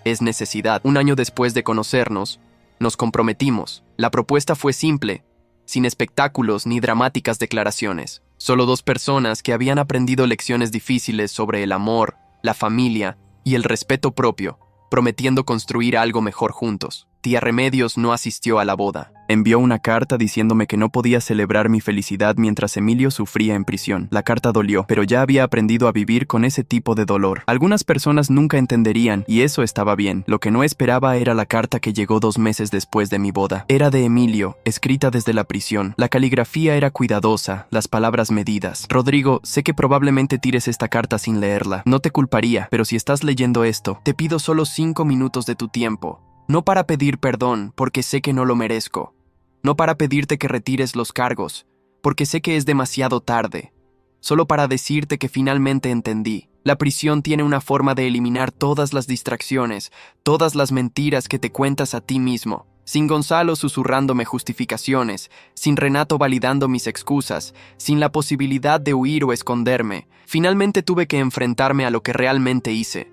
es necesidad. Un año después de conocernos, nos comprometimos. La propuesta fue simple, sin espectáculos ni dramáticas declaraciones. Solo 2 personas que habían aprendido lecciones difíciles sobre el amor, la familia y el respeto propio, prometiendo construir algo mejor juntos. Tía Remedios no asistió a la boda. Envió una carta diciéndome que no podía celebrar mi felicidad mientras Emilio sufría en prisión. La carta dolió, pero ya había aprendido a vivir con ese tipo de dolor. Algunas personas nunca entenderían, y eso estaba bien. Lo que no esperaba era la carta que llegó 2 meses después de mi boda. Era de Emilio, escrita desde la prisión. La caligrafía era cuidadosa, las palabras medidas. Rodrigo, sé que probablemente tires esta carta sin leerla. No te culparía, pero si estás leyendo esto, te pido solo 5 minutos de tu tiempo. No para pedir perdón, porque sé que no lo merezco. No para pedirte que retires los cargos, porque sé que es demasiado tarde. Solo para decirte que finalmente entendí. La prisión tiene una forma de eliminar todas las distracciones, todas las mentiras que te cuentas a ti mismo. Sin Gonzalo susurrándome justificaciones, sin Renato validando mis excusas, sin la posibilidad de huir o esconderme, finalmente tuve que enfrentarme a lo que realmente hice.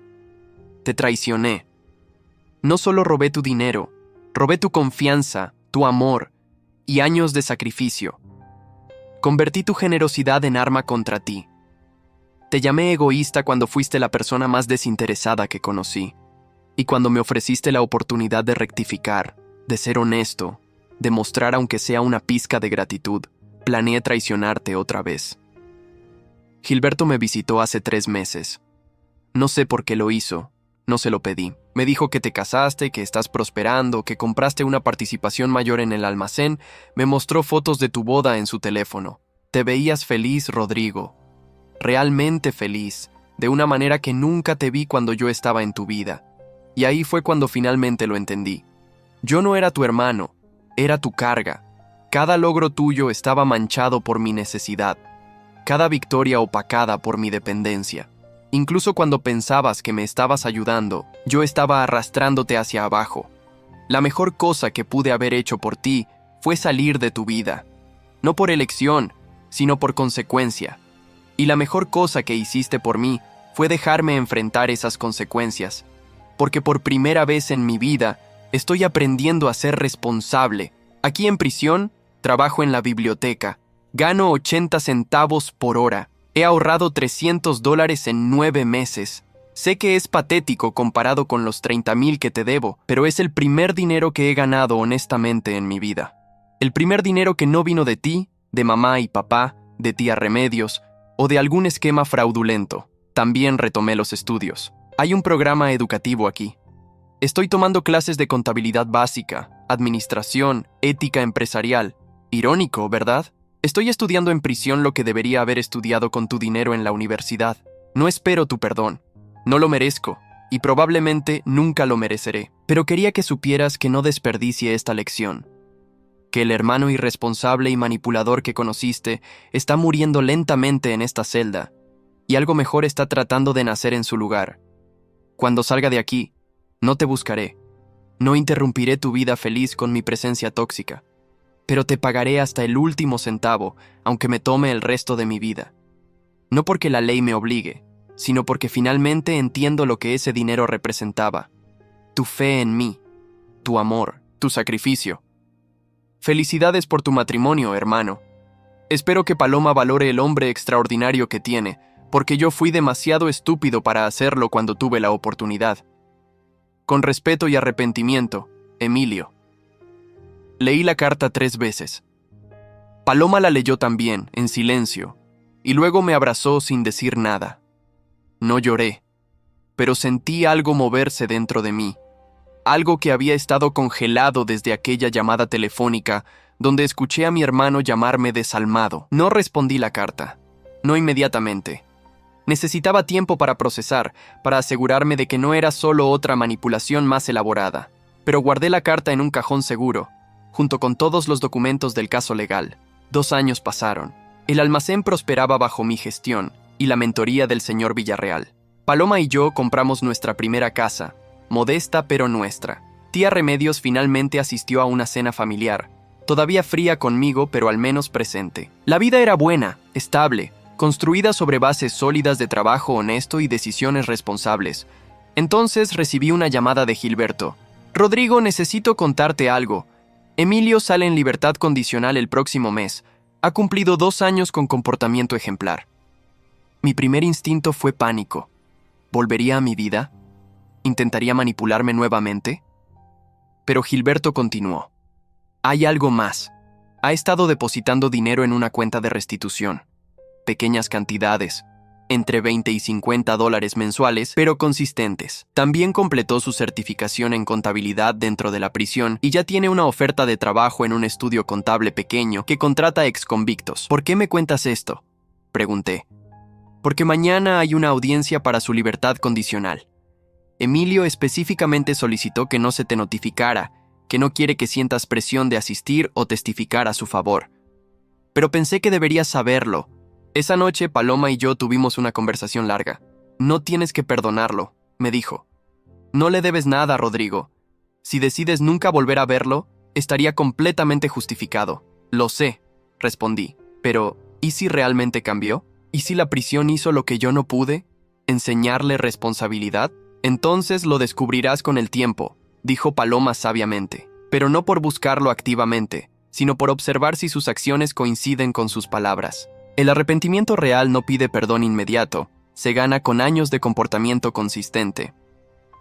Te traicioné. No solo robé tu dinero, robé tu confianza, tu amor y años de sacrificio. Convertí tu generosidad en arma contra ti. Te llamé egoísta cuando fuiste la persona más desinteresada que conocí. Y cuando me ofreciste la oportunidad de rectificar, de ser honesto, de mostrar aunque sea una pizca de gratitud, planeé traicionarte otra vez. Gilberto me visitó hace 3 meses. No sé por qué lo hizo. No se lo pedí. Me dijo que te casaste, que estás prosperando, que compraste una participación mayor en el almacén. Me mostró fotos de tu boda en su teléfono. Te veías feliz, Rodrigo. Realmente feliz, de una manera que nunca te vi cuando yo estaba en tu vida. Y ahí fue cuando finalmente lo entendí. Yo no era tu hermano, era tu carga. Cada logro tuyo estaba manchado por mi necesidad. Cada victoria opacada por mi dependencia. Incluso cuando pensabas que me estabas ayudando, yo estaba arrastrándote hacia abajo. La mejor cosa que pude haber hecho por ti fue salir de tu vida. no por elección, sino por consecuencia. Y la mejor cosa que hiciste por mí fue dejarme enfrentar esas consecuencias, porque por primera vez en mi vida estoy aprendiendo a ser responsable. Aquí en prisión, trabajo en la biblioteca, gano 80 centavos por hora, he ahorrado $300 en 9 meses. Sé que es patético comparado con los 30,000 que te debo, pero es el primer dinero que he ganado honestamente en mi vida. El primer dinero que no vino de ti, de mamá y papá, de tía Remedios, o de algún esquema fraudulento. También retomé los estudios. Hay un programa educativo aquí. Estoy tomando clases de contabilidad básica, administración, ética empresarial. Irónico, ¿verdad? Estoy estudiando en prisión lo que debería haber estudiado con tu dinero en la universidad. No espero tu perdón. No lo merezco, y probablemente nunca lo mereceré. Pero quería que supieras que no desperdicie esta lección. Que el hermano irresponsable y manipulador que conociste está muriendo lentamente en esta celda, y algo mejor está tratando de nacer en su lugar. Cuando salga de aquí, no te buscaré. No interrumpiré tu vida feliz con mi presencia tóxica, pero te pagaré hasta el último centavo, aunque me tome el resto de mi vida. No porque la ley me obligue, sino porque finalmente entiendo lo que ese dinero representaba. Tu fe en mí, tu amor, tu sacrificio. Felicidades por tu matrimonio, hermano. Espero que Paloma valore el hombre extraordinario que tiene, porque yo fui demasiado estúpido para hacerlo cuando tuve la oportunidad. Con respeto y arrepentimiento, Emilio. Leí la carta 3 veces. Paloma la leyó también, en silencio, y luego me abrazó sin decir nada. No lloré, pero sentí algo moverse dentro de mí, algo que había estado congelado desde aquella llamada telefónica donde escuché a mi hermano llamarme desalmado. No respondí la carta, no inmediatamente. Necesitaba tiempo para procesar, para asegurarme de que no era solo otra manipulación más elaborada, pero guardé la carta en un cajón seguro, junto con todos los documentos del caso legal. 2 años pasaron. El almacén prosperaba bajo mi gestión y la mentoría del señor Villarreal. Paloma y yo compramos nuestra primera casa, modesta pero nuestra. Tía Remedios finalmente asistió a una cena familiar, todavía fría conmigo pero al menos presente. La vida era buena, estable, construida sobre bases sólidas de trabajo honesto y decisiones responsables. Entonces recibí una llamada de Gilberto. «Rodrigo, necesito contarte algo. Emilio sale en libertad condicional el próximo mes. Ha cumplido 2 años con comportamiento ejemplar». Mi primer instinto fue pánico. ¿Volvería a mi vida? ¿Intentaría manipularme nuevamente? Pero Gilberto continuó. Hay algo más. Ha estado depositando dinero en una cuenta de restitución. Pequeñas cantidades, entre $20 y $50 mensuales, pero consistentes. También completó su certificación en contabilidad dentro de la prisión y ya tiene una oferta de trabajo en un estudio contable pequeño que contrata exconvictos. ¿Por qué me cuentas esto?, pregunté. Porque mañana hay una audiencia para su libertad condicional. Emilio específicamente solicitó que no se te notificara, que no quiere que sientas presión de asistir o testificar a su favor. Pero pensé que deberías saberlo. Esa noche Paloma y yo tuvimos una conversación larga. No tienes que perdonarlo, me dijo. No le debes nada, Rodrigo. Si decides nunca volver a verlo, estaría completamente justificado. Lo sé, respondí. Pero, ¿y si realmente cambió? ¿Y si la prisión hizo lo que yo no pude? ¿Enseñarle responsabilidad? Entonces lo descubrirás con el tiempo, dijo Paloma sabiamente, pero no por buscarlo activamente, sino por observar si sus acciones coinciden con sus palabras. El arrepentimiento real no pide perdón inmediato, se gana con años de comportamiento consistente.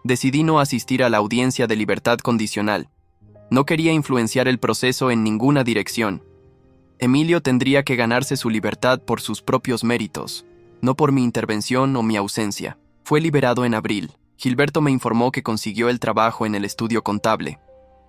Decidí no asistir a la audiencia de libertad condicional. No quería influenciar el proceso en ninguna dirección. Emilio tendría que ganarse su libertad por sus propios méritos, no por mi intervención o mi ausencia. Fue liberado en abril. Gilberto me informó que consiguió el trabajo en el estudio contable,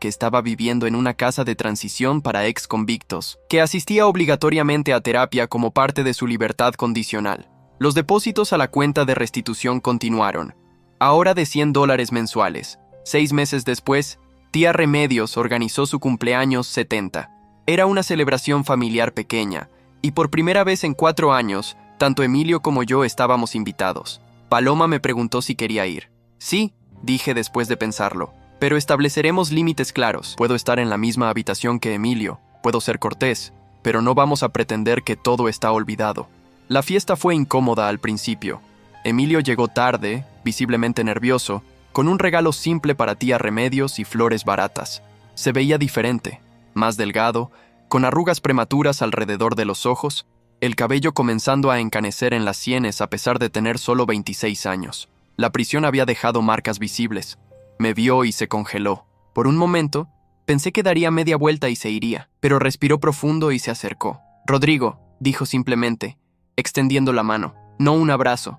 que estaba viviendo en una casa de transición para ex convictos, que asistía obligatoriamente a terapia como parte de su libertad condicional. Los depósitos a la cuenta de restitución continuaron, ahora de $100 mensuales. 6 meses después, tía Remedios organizó su cumpleaños 70. Era una celebración familiar pequeña, y por primera vez en 4 años, tanto Emilio como yo estábamos invitados. Paloma me preguntó si quería ir. Sí, dije después de pensarlo, pero estableceremos límites claros. Puedo estar en la misma habitación que Emilio, puedo ser cortés, pero no vamos a pretender que todo está olvidado. La fiesta fue incómoda al principio. Emilio llegó tarde, visiblemente nervioso, con un regalo simple para tía Remedios y flores baratas. Se veía diferente, más delgado, con arrugas prematuras alrededor de los ojos, el cabello comenzando a encanecer en las sienes a pesar de tener solo 26 años. La prisión había dejado marcas visibles. Me vio y se congeló. Por un momento, pensé que daría media vuelta y se iría, pero respiró profundo y se acercó. «Rodrigo», dijo simplemente, extendiendo la mano. No un abrazo,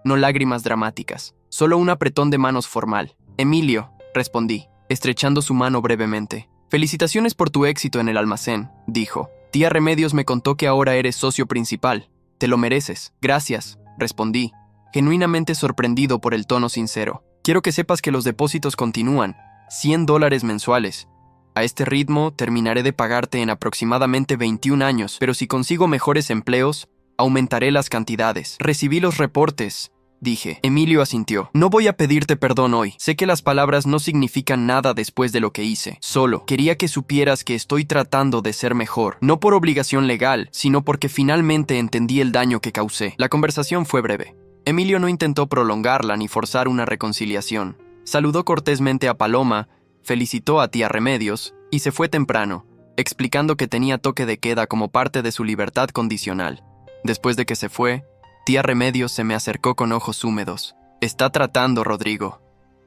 no lágrimas dramáticas, solo un apretón de manos formal. «Emilio», respondí, estrechando su mano brevemente. «Felicitaciones por tu éxito en el almacén», dijo. «Tía Remedios me contó que ahora eres socio principal. Te lo mereces». «Gracias», respondí, genuinamente sorprendido por el tono sincero. «Quiero que sepas que los depósitos continúan, $100 mensuales. A este ritmo terminaré de pagarte en aproximadamente 21 años, pero si consigo mejores empleos, aumentaré las cantidades». «Recibí los reportes», dije. Emilio asintió. «No voy a pedirte perdón hoy. Sé que las palabras no significan nada después de lo que hice. Solo quería que supieras que estoy tratando de ser mejor, no por obligación legal, sino porque finalmente entendí el daño que causé». La conversación fue breve. Emilio no intentó prolongarla ni forzar una reconciliación. Saludó cortésmente a Paloma, felicitó a tía Remedios y se fue temprano, explicando que tenía toque de queda como parte de su libertad condicional. Después de que se fue, tía Remedios se me acercó con ojos húmedos. «Está tratando, Rodrigo.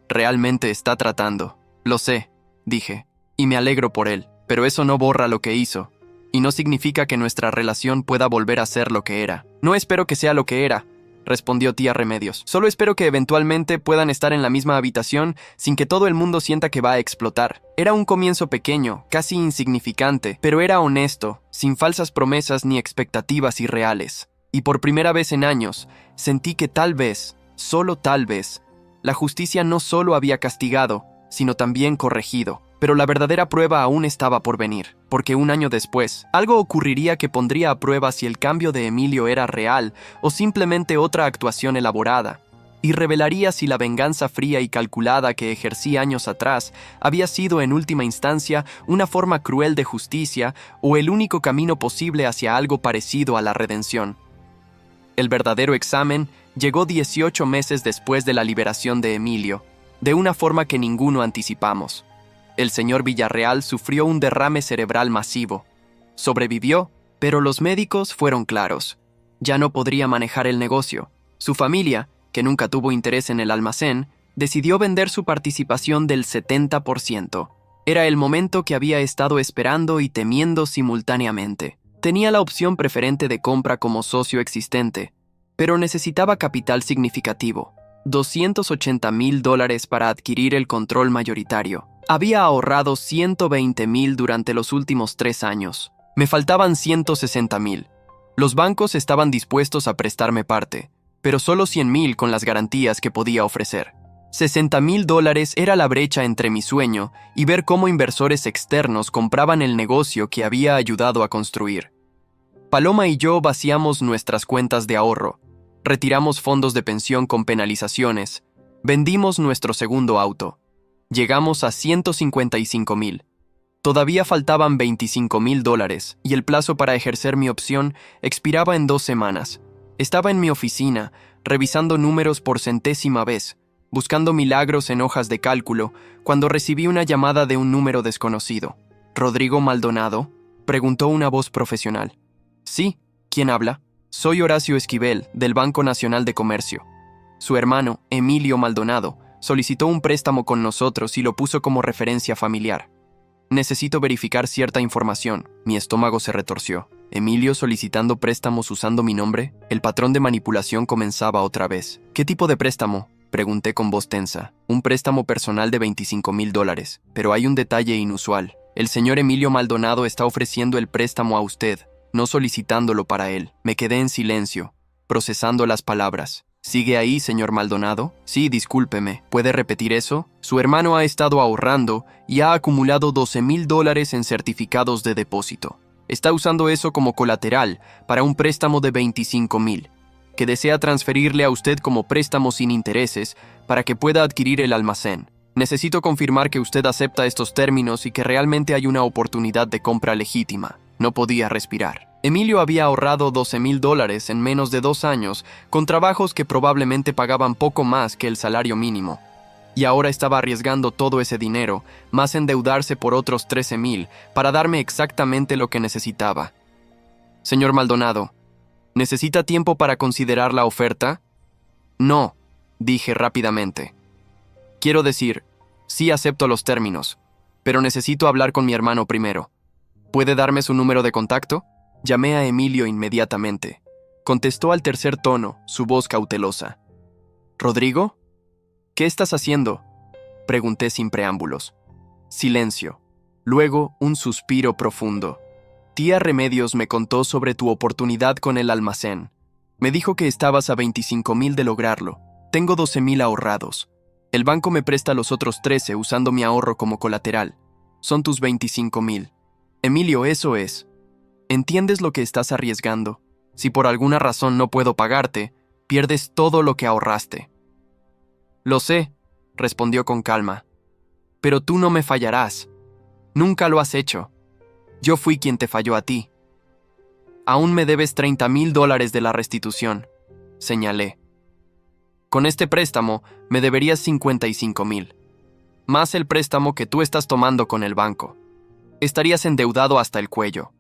Realmente está tratando». «Lo sé», dije, «y me alegro por él, pero eso no borra lo que hizo, y no significa que nuestra relación pueda volver a ser lo que era». «No espero que sea lo que era», respondió tía Remedios. «Solo espero que eventualmente puedan estar en la misma habitación sin que todo el mundo sienta que va a explotar». Era un comienzo pequeño, casi insignificante, pero era honesto, sin falsas promesas ni expectativas irreales. Y por primera vez en años, sentí que tal vez, solo tal vez, la justicia no solo había castigado, sino también corregido. Pero la verdadera prueba aún estaba por venir, porque un año después, algo ocurriría que pondría a prueba si el cambio de Emilio era real o simplemente otra actuación elaborada, y revelaría si la venganza fría y calculada que ejercí años atrás había sido en última instancia una forma cruel de justicia o el único camino posible hacia algo parecido a la redención. El verdadero examen llegó 18 meses después de la liberación de Emilio, de una forma que ninguno anticipamos. El señor Villarreal sufrió un derrame cerebral masivo. Sobrevivió, pero los médicos fueron claros. Ya no podría manejar el negocio. Su familia, que nunca tuvo interés en el almacén, decidió vender su participación del 70%. Era el momento que había estado esperando y temiendo simultáneamente. Tenía la opción preferente de compra como socio existente, pero necesitaba capital significativo. $280,000 para adquirir el control mayoritario. Había ahorrado $120,000 durante los últimos 3 años. Me faltaban $160,000. Los bancos estaban dispuestos a prestarme parte, pero solo $100,000 con las garantías que podía ofrecer. $60,000 era la brecha entre mi sueño y ver cómo inversores externos compraban el negocio que había ayudado a construir. Paloma y yo vaciamos nuestras cuentas de ahorro, retiramos fondos de pensión con penalizaciones, vendimos nuestro segundo auto. Llegamos a $155,000. Todavía faltaban $25,000 y el plazo para ejercer mi opción expiraba en 2 semanas. Estaba en mi oficina, revisando números por centésima vez, buscando milagros en hojas de cálculo, cuando recibí una llamada de un número desconocido. «¿Rodrigo Maldonado?», preguntó una voz profesional. «Sí, ¿quién habla?». «Soy Horacio Esquivel, del Banco Nacional de Comercio. Su hermano, Emilio Maldonado, solicitó un préstamo con nosotros y lo puso como referencia familiar. Necesito verificar cierta información». Mi estómago se retorció. ¿Emilio solicitando préstamos usando mi nombre? El patrón de manipulación comenzaba otra vez. «¿Qué tipo de préstamo?», pregunté con voz tensa. «Un préstamo personal de $25,000, pero hay un detalle inusual. El señor Emilio Maldonado está ofreciendo el préstamo a usted, no solicitándolo para él». Me quedé en silencio, procesando las palabras. «¿Sigue ahí, señor Maldonado?». «Sí, discúlpeme. ¿Puede repetir eso?». «Su hermano ha estado ahorrando y ha acumulado $12,000 en certificados de depósito. Está usando eso como colateral para un préstamo de $25,000, que desea transferirle a usted como préstamo sin intereses para que pueda adquirir el almacén. Necesito confirmar que usted acepta estos términos y que realmente hay una oportunidad de compra legítima». No podía respirar. Emilio había ahorrado $12,000 en menos de 2 años con trabajos que probablemente pagaban poco más que el salario mínimo. Y ahora estaba arriesgando todo ese dinero, más endeudarse por otros 13,000 para darme exactamente lo que necesitaba. Señor Maldonado, ¿necesita tiempo para considerar la oferta? No, dije rápidamente. Quiero decir, sí acepto los términos, pero necesito hablar con mi hermano primero. ¿Puede darme su número de contacto? Llamé a Emilio inmediatamente. Contestó al tercer tono, su voz cautelosa. ¿Rodrigo? ¿Qué estás haciendo? Pregunté sin preámbulos. Silencio. Luego, un suspiro profundo. Tía Remedios me contó sobre tu oportunidad con el almacén. Me dijo que estabas a 25,000 de lograrlo. Tengo 12,000 ahorrados. El banco me presta los otros 13 usando mi ahorro como colateral. Son tus 25,000. Emilio, eso es. ¿Entiendes lo que estás arriesgando? Si por alguna razón no puedo pagarte, pierdes todo lo que ahorraste. Lo sé, respondió con calma. Pero tú no me fallarás. Nunca lo has hecho. Yo fui quien te falló a ti. Aún me debes $30,000 de la restitución, señalé. Con este préstamo me deberías 55,000. Más el préstamo que tú estás tomando con el banco. Estarías endeudado hasta el cuello.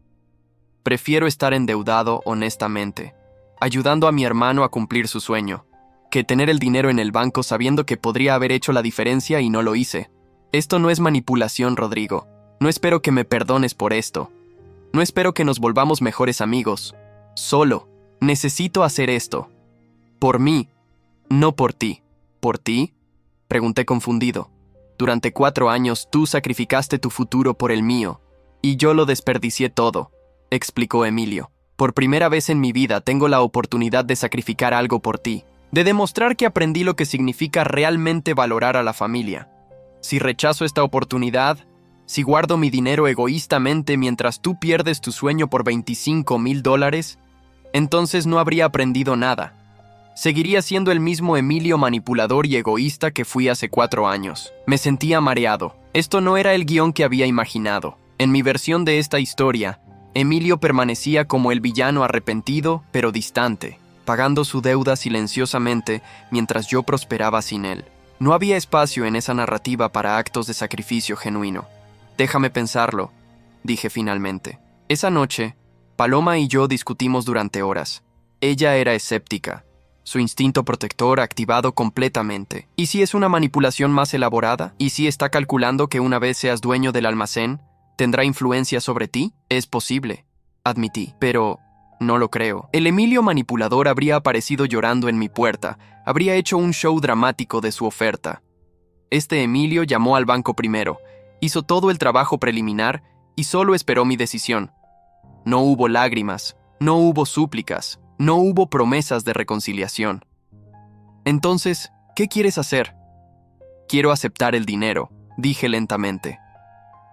Prefiero estar endeudado honestamente, ayudando a mi hermano a cumplir su sueño, que tener el dinero en el banco sabiendo que podría haber hecho la diferencia y no lo hice. Esto no es manipulación, Rodrigo. No espero que me perdones por esto. No espero que nos volvamos mejores amigos. Solo, necesito hacer esto. Por mí, no por ti. ¿Por ti? Pregunté confundido. Durante 4 años tú sacrificaste tu futuro por el mío, y yo lo desperdicié todo, explicó Emilio. Por primera vez en mi vida tengo la oportunidad de sacrificar algo por ti, de demostrar que aprendí lo que significa realmente valorar a la familia. Si rechazo esta oportunidad, si guardo mi dinero egoístamente mientras tú pierdes tu sueño por $25,000, entonces no habría aprendido nada. Seguiría siendo el mismo Emilio manipulador y egoísta que fui hace 4 años. Me sentía mareado. Esto no era el guión que había imaginado. En mi versión de esta historia, Emilio permanecía como el villano arrepentido, pero distante, pagando su deuda silenciosamente mientras yo prosperaba sin él. No había espacio en esa narrativa para actos de sacrificio genuino. Déjame pensarlo, dije finalmente. Esa noche, Paloma y yo discutimos durante horas. Ella era escéptica, su instinto protector activado completamente. ¿Y si es una manipulación más elaborada? ¿Y si está calculando que una vez seas dueño del almacén, tendrá influencia sobre ti? Es posible, admití, pero no lo creo. El Emilio manipulador habría aparecido llorando en mi puerta, habría hecho un show dramático de su oferta. Este Emilio llamó al banco primero, hizo todo el trabajo preliminar y solo esperó mi decisión. No hubo lágrimas, no hubo súplicas, no hubo promesas de reconciliación. Entonces, ¿qué quieres hacer? Quiero aceptar el dinero, dije lentamente,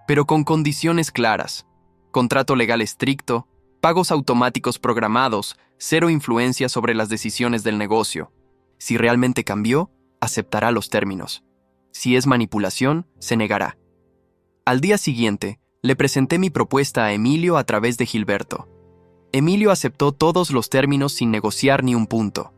pero con condiciones claras. Contrato legal estricto, pagos automáticos programados, cero influencia sobre las decisiones del negocio. Si realmente cambió, aceptará los términos. Si es manipulación, se negará. Al día siguiente, le presenté mi propuesta a Emilio a través de Gilberto. Emilio aceptó todos los términos sin negociar ni un punto.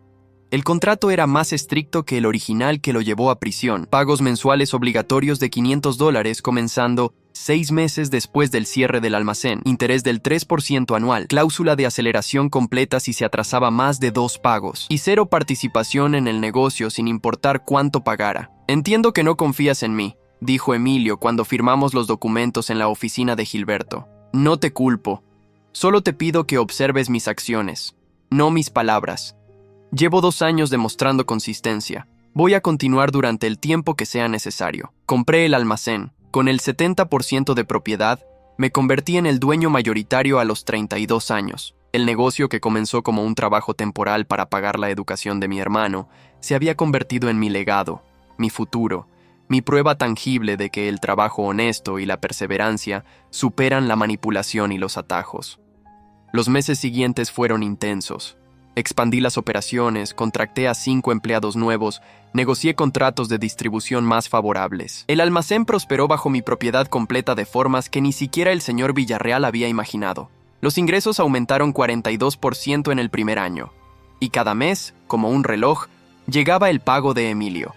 El contrato era más estricto que el original que lo llevó a prisión. Pagos mensuales obligatorios de $500 comenzando 6 meses después del cierre del almacén. Interés del 3% anual. Cláusula de aceleración completa si se atrasaba más de 2 pagos. Y 0 participación en el negocio sin importar cuánto pagara. Entiendo que no confías en mí, dijo Emilio cuando firmamos los documentos en la oficina de Gilberto. No te culpo. Solo te pido que observes mis acciones, no mis palabras. Llevo 2 años demostrando consistencia. Voy a continuar durante el tiempo que sea necesario. Compré el almacén. Con el 70% de propiedad, me convertí en el dueño mayoritario a los 32 años. El negocio que comenzó como un trabajo temporal para pagar la educación de mi hermano, se había convertido en mi legado, mi futuro, mi prueba tangible de que el trabajo honesto y la perseverancia superan la manipulación y los atajos. Los meses siguientes fueron intensos. Expandí las operaciones, contraté a 5 empleados nuevos, negocié contratos de distribución más favorables. El almacén prosperó bajo mi propiedad completa de formas que ni siquiera el señor Villarreal había imaginado. Los ingresos aumentaron 42% en el primer año, y cada mes, como un reloj, llegaba el pago de Emilio.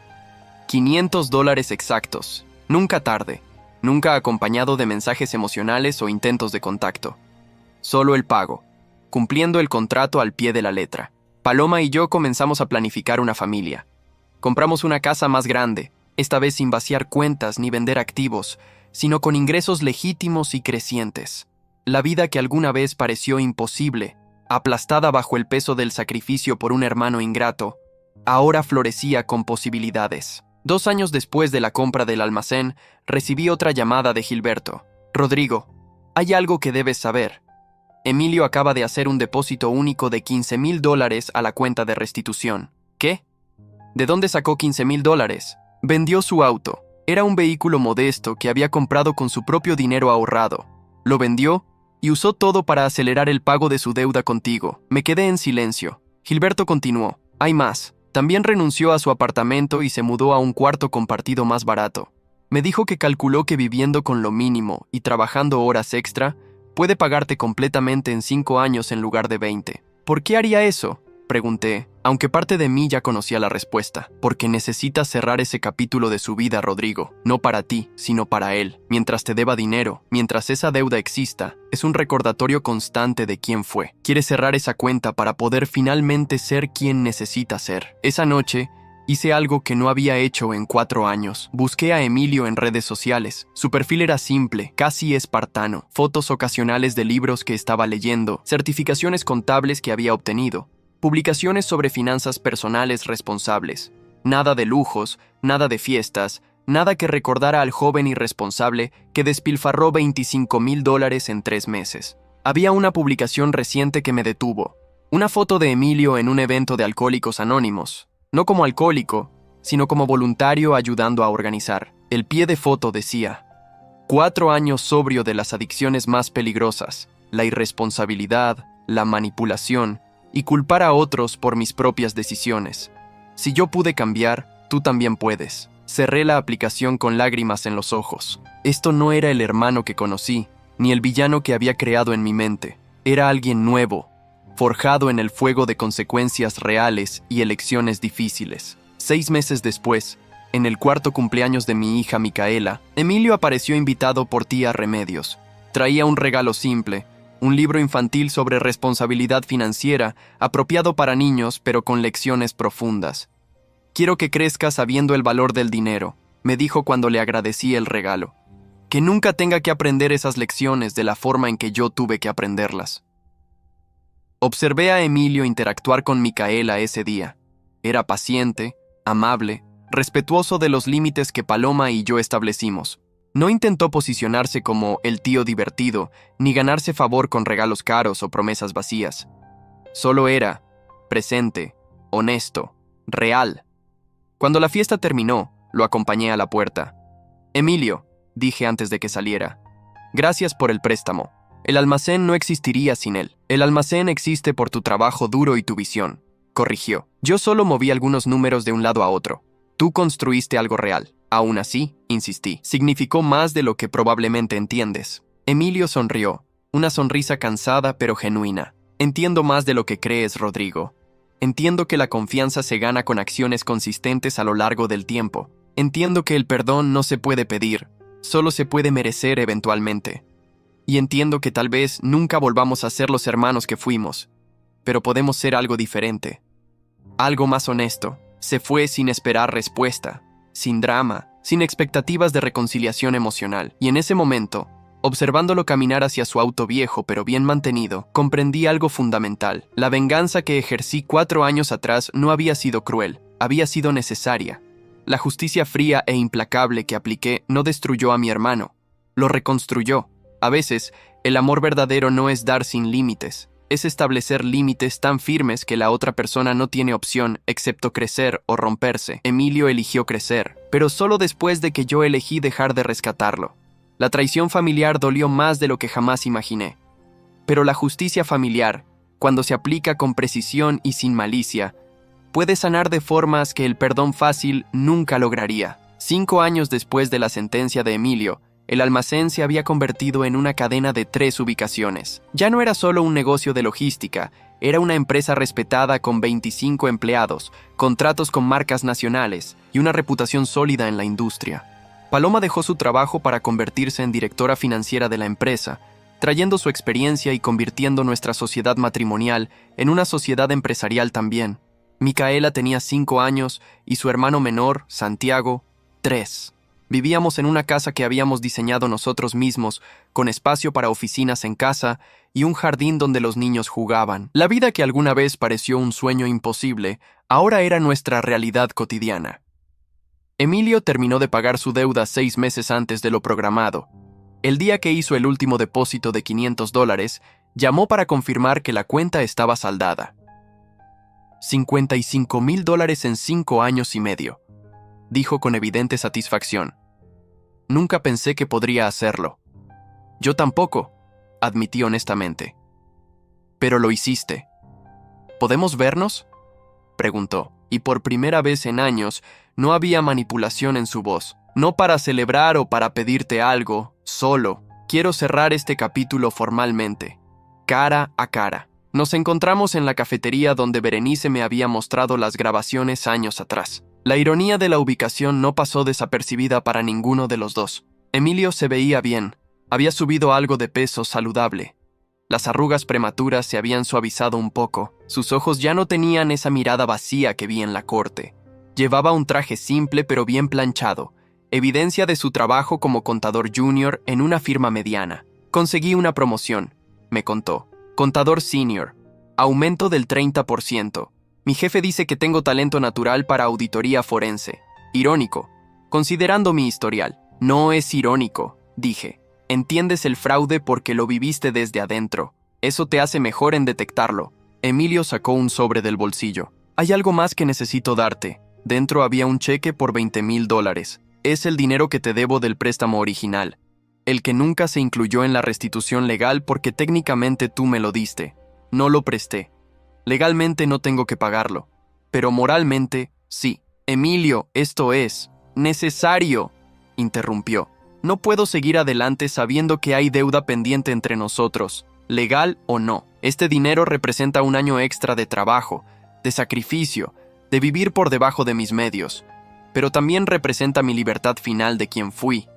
$500 exactos, nunca tarde, nunca acompañado de mensajes emocionales o intentos de contacto. Solo el pago, cumpliendo el contrato al pie de la letra. Paloma y yo comenzamos a planificar una familia. Compramos una casa más grande, esta vez sin vaciar cuentas ni vender activos, sino con ingresos legítimos y crecientes. La vida que alguna vez pareció imposible, aplastada bajo el peso del sacrificio por un hermano ingrato, ahora florecía con posibilidades. 2 años después de la compra del almacén, recibí otra llamada de Gilberto. «Rodrigo, hay algo que debes saber. Emilio acaba de hacer un depósito único de $15,000 a la cuenta de restitución». «¿Qué? ¿De dónde sacó $15,000? Vendió su auto. Era un vehículo modesto que había comprado con su propio dinero ahorrado. Lo vendió y usó todo para acelerar el pago de su deuda contigo». Me quedé en silencio. Gilberto continuó. «Hay más. También renunció a su apartamento y se mudó a un cuarto compartido más barato. Me dijo que calculó que viviendo con lo mínimo y trabajando horas extra, puede pagarte completamente en 5 años en lugar de 20. ¿Por qué haría eso?», pregunté, aunque parte de mí ya conocía la respuesta. «Porque necesitas cerrar ese capítulo de su vida, Rodrigo. No para ti, sino para él. Mientras te deba dinero, mientras esa deuda exista, es un recordatorio constante de quién fue. Quiere cerrar esa cuenta para poder finalmente ser quien necesita ser». Esa noche, hice algo que no había hecho en 4 años. Busqué a Emilio en redes sociales. Su perfil era simple, casi espartano. Fotos ocasionales de libros que estaba leyendo, certificaciones contables que había obtenido, publicaciones sobre finanzas personales responsables. Nada de lujos, nada de fiestas, nada que recordara al joven irresponsable que despilfarró $25,000 en 3 meses. Había una publicación reciente que me detuvo. Una foto de Emilio en un evento de Alcohólicos Anónimos. No como alcohólico, sino como voluntario ayudando a organizar. El pie de foto decía: 4 años sobrio de las adicciones más peligrosas, la irresponsabilidad, la manipulación y culpar a otros por mis propias decisiones. Si yo pude cambiar, tú también puedes. Cerré la aplicación con lágrimas en los ojos. Esto no era el hermano que conocí, ni el villano que había creado en mi mente. Era alguien nuevo, forjado en el fuego de consecuencias reales y elecciones difíciles. 6 meses después, en el 4º cumpleaños de mi hija Micaela, Emilio apareció invitado por tía Remedios. Traía un regalo simple, un libro infantil sobre responsabilidad financiera, apropiado para niños pero con lecciones profundas. «Quiero que crezcas sabiendo el valor del dinero», me dijo cuando le agradecí el regalo. «Que nunca tenga que aprender esas lecciones de la forma en que yo tuve que aprenderlas». Observé a Emilio interactuar con Micaela ese día. Era paciente, amable, respetuoso de los límites que Paloma y yo establecimos. No intentó posicionarse como el tío divertido, ni ganarse favor con regalos caros o promesas vacías. Solo era presente, honesto, real. Cuando la fiesta terminó, lo acompañé a la puerta. «Emilio», dije antes de que saliera, «gracias por el préstamo. El almacén no existiría sin él. El almacén existe por tu trabajo duro y tu visión», corrigió. «Yo solo moví algunos números de un lado a otro. Tú construiste algo real». Aún así, insistí, significó más de lo que probablemente entiendes. Emilio sonrió, una sonrisa cansada pero genuina. «Entiendo más de lo que crees, Rodrigo. Entiendo que la confianza se gana con acciones consistentes a lo largo del tiempo. Entiendo que el perdón no se puede pedir, solo se puede merecer eventualmente. Y entiendo que tal vez nunca volvamos a ser los hermanos que fuimos, pero podemos ser algo diferente. Algo más honesto». Se fue sin esperar respuesta, sin drama, sin expectativas de reconciliación emocional. Y en ese momento, observándolo caminar hacia su auto viejo pero bien mantenido, comprendí algo fundamental. La venganza que ejercí 4 años atrás no había sido cruel, había sido necesaria. La justicia fría e implacable que apliqué no destruyó a mi hermano, lo reconstruyó. A veces, el amor verdadero no es dar sin límites, es establecer límites tan firmes que la otra persona no tiene opción excepto crecer o romperse. Emilio eligió crecer, pero solo después de que yo elegí dejar de rescatarlo. La traición familiar dolió más de lo que jamás imaginé. Pero la justicia familiar, cuando se aplica con precisión y sin malicia, puede sanar de formas que el perdón fácil nunca lograría. 5 años después de la sentencia de Emilio, El almacén se había convertido en una cadena de 3 ubicaciones. Ya no era solo un negocio de logística, era una empresa respetada con 25 empleados, contratos con marcas nacionales y una reputación sólida en la industria. Paloma dejó su trabajo para convertirse en directora financiera de la empresa, trayendo su experiencia y convirtiendo nuestra sociedad matrimonial en una sociedad empresarial también. Micaela tenía 5 años y su hermano menor, Santiago, 3. Vivíamos en una casa que habíamos diseñado nosotros mismos, con espacio para oficinas en casa y un jardín donde los niños jugaban. La vida que alguna vez pareció un sueño imposible, ahora era nuestra realidad cotidiana. Emilio terminó de pagar su deuda 6 meses antes de lo programado. El día que hizo el último depósito de $500, llamó para confirmar que la cuenta estaba saldada. $55,000 en 5 años y medio, dijo con evidente satisfacción. Nunca pensé que podría hacerlo. Yo tampoco, admití honestamente. Pero lo hiciste. ¿Podemos vernos?, preguntó, y por primera vez en años no había manipulación en su voz. No para celebrar o para pedirte algo, solo. Quiero cerrar este capítulo formalmente, cara a cara. Nos encontramos en la cafetería donde Berenice me había mostrado las grabaciones años atrás. La ironía de la ubicación no pasó desapercibida para ninguno de los dos. Emilio se veía bien. Había subido algo de peso saludable. Las arrugas prematuras se habían suavizado un poco. Sus ojos ya no tenían esa mirada vacía que vi en la corte. Llevaba un traje simple pero bien planchado, evidencia de su trabajo como contador junior en una firma mediana. Conseguí una promoción, me contó. Contador senior. Aumento del 30%. Mi jefe dice que tengo talento natural para auditoría forense. Irónico, considerando mi historial. No es irónico, dije. Entiendes el fraude porque lo viviste desde adentro. Eso te hace mejor en detectarlo. Emilio sacó un sobre del bolsillo. Hay algo más que necesito darte. Dentro había un cheque por $20,000. Es el dinero que te debo del préstamo original. El que nunca se incluyó en la restitución legal porque técnicamente tú me lo diste. No lo presté. Legalmente no tengo que pagarlo. Pero moralmente, sí. Emilio, esto es necesario, interrumpió. No puedo seguir adelante sabiendo que hay deuda pendiente entre nosotros, legal o no. Este dinero representa un año extra de trabajo, de sacrificio, de vivir por debajo de mis medios, pero también representa mi libertad final de quien fui.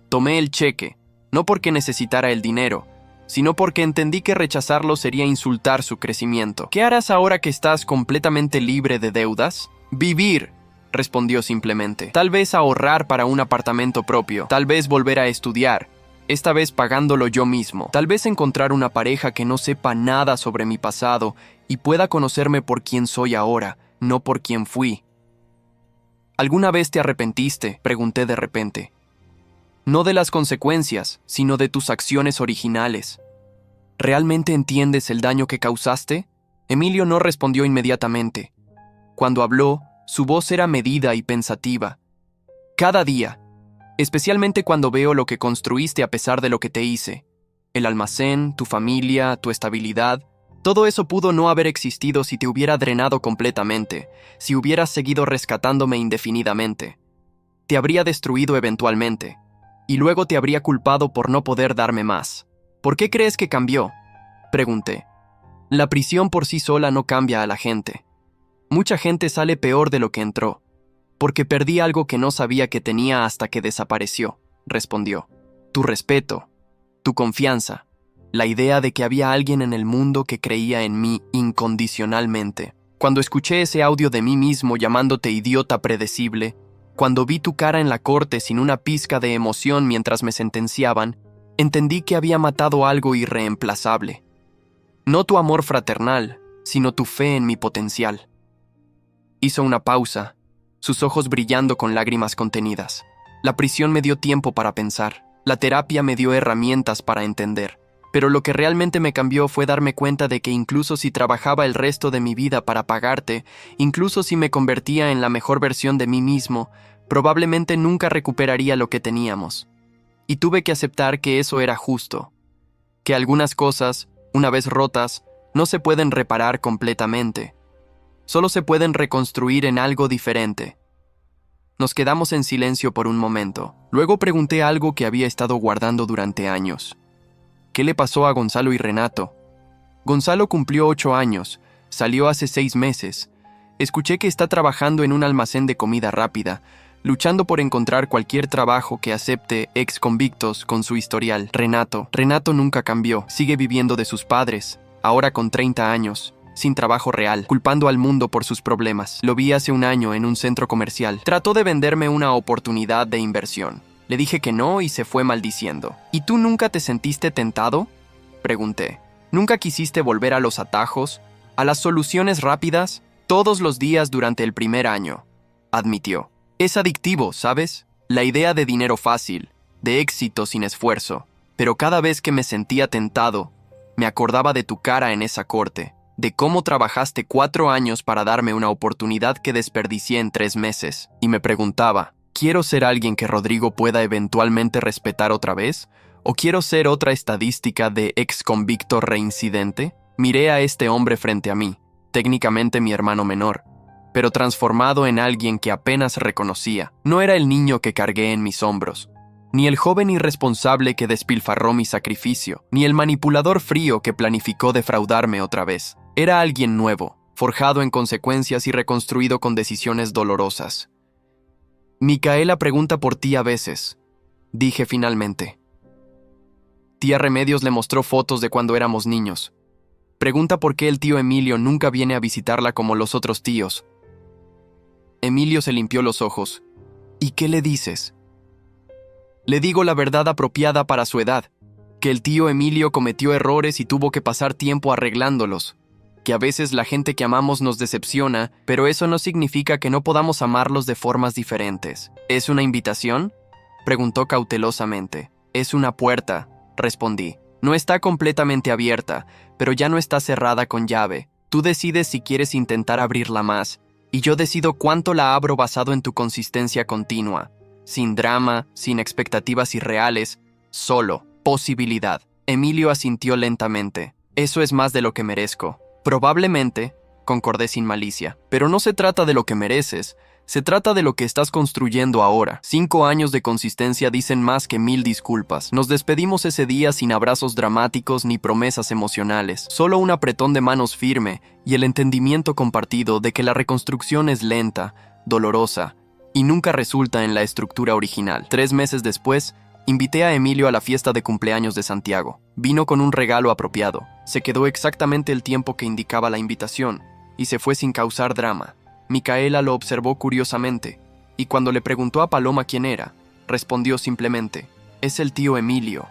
Tomé el cheque, no porque necesitara el dinero, sino porque entendí que rechazarlo sería insultar su crecimiento. ¿Qué harás ahora que estás completamente libre de deudas? Vivir, respondió simplemente. Tal vez ahorrar para un apartamento propio, tal vez volver a estudiar, esta vez pagándolo yo mismo. Tal vez encontrar una pareja que no sepa nada sobre mi pasado y pueda conocerme por quien soy ahora, no por quien fui. ¿Alguna vez te arrepentiste?, pregunté de repente. No de las consecuencias, sino de tus acciones originales. ¿Realmente entiendes el daño que causaste? Emilio no respondió inmediatamente. Cuando habló, su voz era medida y pensativa. Cada día, especialmente cuando veo lo que construiste a pesar de lo que te hice. El almacén, tu familia, tu estabilidad, todo eso pudo no haber existido si te hubiera drenado completamente, si hubieras seguido rescatándome indefinidamente. Te habría destruido eventualmente. Y luego te habría culpado por no poder darme más. ¿Por qué crees que cambió?, pregunté. La prisión por sí sola no cambia a la gente. Mucha gente sale peor de lo que entró, porque perdí algo que no sabía que tenía hasta que desapareció, respondió. Tu respeto, tu confianza, la idea de que había alguien en el mundo que creía en mí incondicionalmente. Cuando escuché ese audio de mí mismo llamándote idiota predecible, cuando vi tu cara en la corte sin una pizca de emoción mientras me sentenciaban, entendí que había matado algo irreemplazable. No tu amor fraternal, sino tu fe en mi potencial. Hizo una pausa, sus ojos brillando con lágrimas contenidas. La prisión me dio tiempo para pensar, la terapia me dio herramientas para entender. Pero lo que realmente me cambió fue darme cuenta de que incluso si trabajaba el resto de mi vida para pagarte, incluso si me convertía en la mejor versión de mí mismo, probablemente nunca recuperaría lo que teníamos. Y tuve que aceptar que eso era justo, que algunas cosas, una vez rotas, no se pueden reparar completamente. Solo se pueden reconstruir en algo diferente. Nos quedamos en silencio por un momento. Luego pregunté algo que había estado guardando durante años. ¿Qué le pasó a Gonzalo y Renato? Gonzalo cumplió 8 años, salió hace 6 meses. Escuché que está trabajando en un almacén de comida rápida, luchando por encontrar cualquier trabajo que acepte ex convictos con su historial. Renato nunca cambió, sigue viviendo de sus padres, ahora con 30 años, sin trabajo real, culpando al mundo por sus problemas. Lo vi hace un año en un centro comercial. Trató de venderme una oportunidad de inversión. Le dije que no y se fue maldiciendo. ¿Y tú nunca te sentiste tentado?, pregunté. ¿Nunca quisiste volver a los atajos, a las soluciones rápidas, todos los días durante el primer año?, admitió. Es adictivo, ¿sabes? La idea de dinero fácil, de éxito sin esfuerzo. Pero cada vez que me sentía tentado, me acordaba de tu cara en esa corte, de cómo trabajaste 4 años para darme una oportunidad que desperdicié en 3 meses. Y me preguntaba, ¿quiero ser alguien que Rodrigo pueda eventualmente respetar otra vez? ¿O quiero ser otra estadística de ex convicto reincidente? Miré a este hombre frente a mí, técnicamente mi hermano menor, pero transformado en alguien que apenas reconocía. No era el niño que cargué en mis hombros, ni el joven irresponsable que despilfarró mi sacrificio, ni el manipulador frío que planificó defraudarme otra vez. Era alguien nuevo, forjado en consecuencias y reconstruido con decisiones dolorosas. Micaela pregunta por ti a veces, dije finalmente. Tía Remedios le mostró fotos de cuando éramos niños. Pregunta por qué el tío Emilio nunca viene a visitarla como los otros tíos. Emilio se limpió los ojos. ¿Y qué le dices? Le digo la verdad apropiada para su edad, que el tío Emilio cometió errores y tuvo que pasar tiempo arreglándolos, que a veces la gente que amamos nos decepciona, pero eso no significa que no podamos amarlos de formas diferentes. ¿Es una invitación?, preguntó cautelosamente. Es una puerta, respondí. No está completamente abierta, pero ya no está cerrada con llave. Tú decides si quieres intentar abrirla más, y yo decido cuánto la abro basado en tu consistencia continua. Sin drama, sin expectativas irreales, solo posibilidad. Emilio asintió lentamente. Eso es más de lo que merezco. Probablemente, concordé sin malicia, pero no se trata de lo que mereces, se trata de lo que estás construyendo ahora. 5 años de consistencia dicen más que 1000 disculpas. Nos despedimos ese día sin abrazos dramáticos ni promesas emocionales, solo un apretón de manos firme y el entendimiento compartido de que la reconstrucción es lenta, dolorosa y nunca resulta en la estructura original. 3 meses después, invité a Emilio a la fiesta de cumpleaños de Santiago. Vino con un regalo apropiado. Se quedó exactamente el tiempo que indicaba la invitación y se fue sin causar drama. Micaela lo observó curiosamente, y cuando le preguntó a Paloma quién era, respondió simplemente, es el tío Emilio.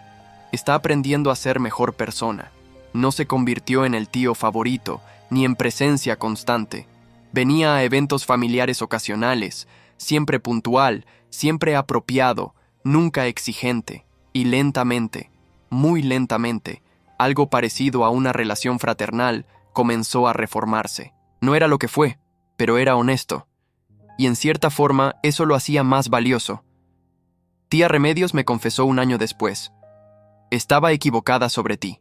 Está aprendiendo a ser mejor persona. No se convirtió en el tío favorito, ni en presencia constante. Venía a eventos familiares ocasionales, siempre puntual, siempre apropiado, nunca exigente, y lentamente, muy lentamente, algo parecido a una relación fraternal comenzó a reformarse. No era lo que fue, pero era honesto, y en cierta forma eso lo hacía más valioso. Tía Remedios me confesó un año después. Estaba equivocada sobre ti.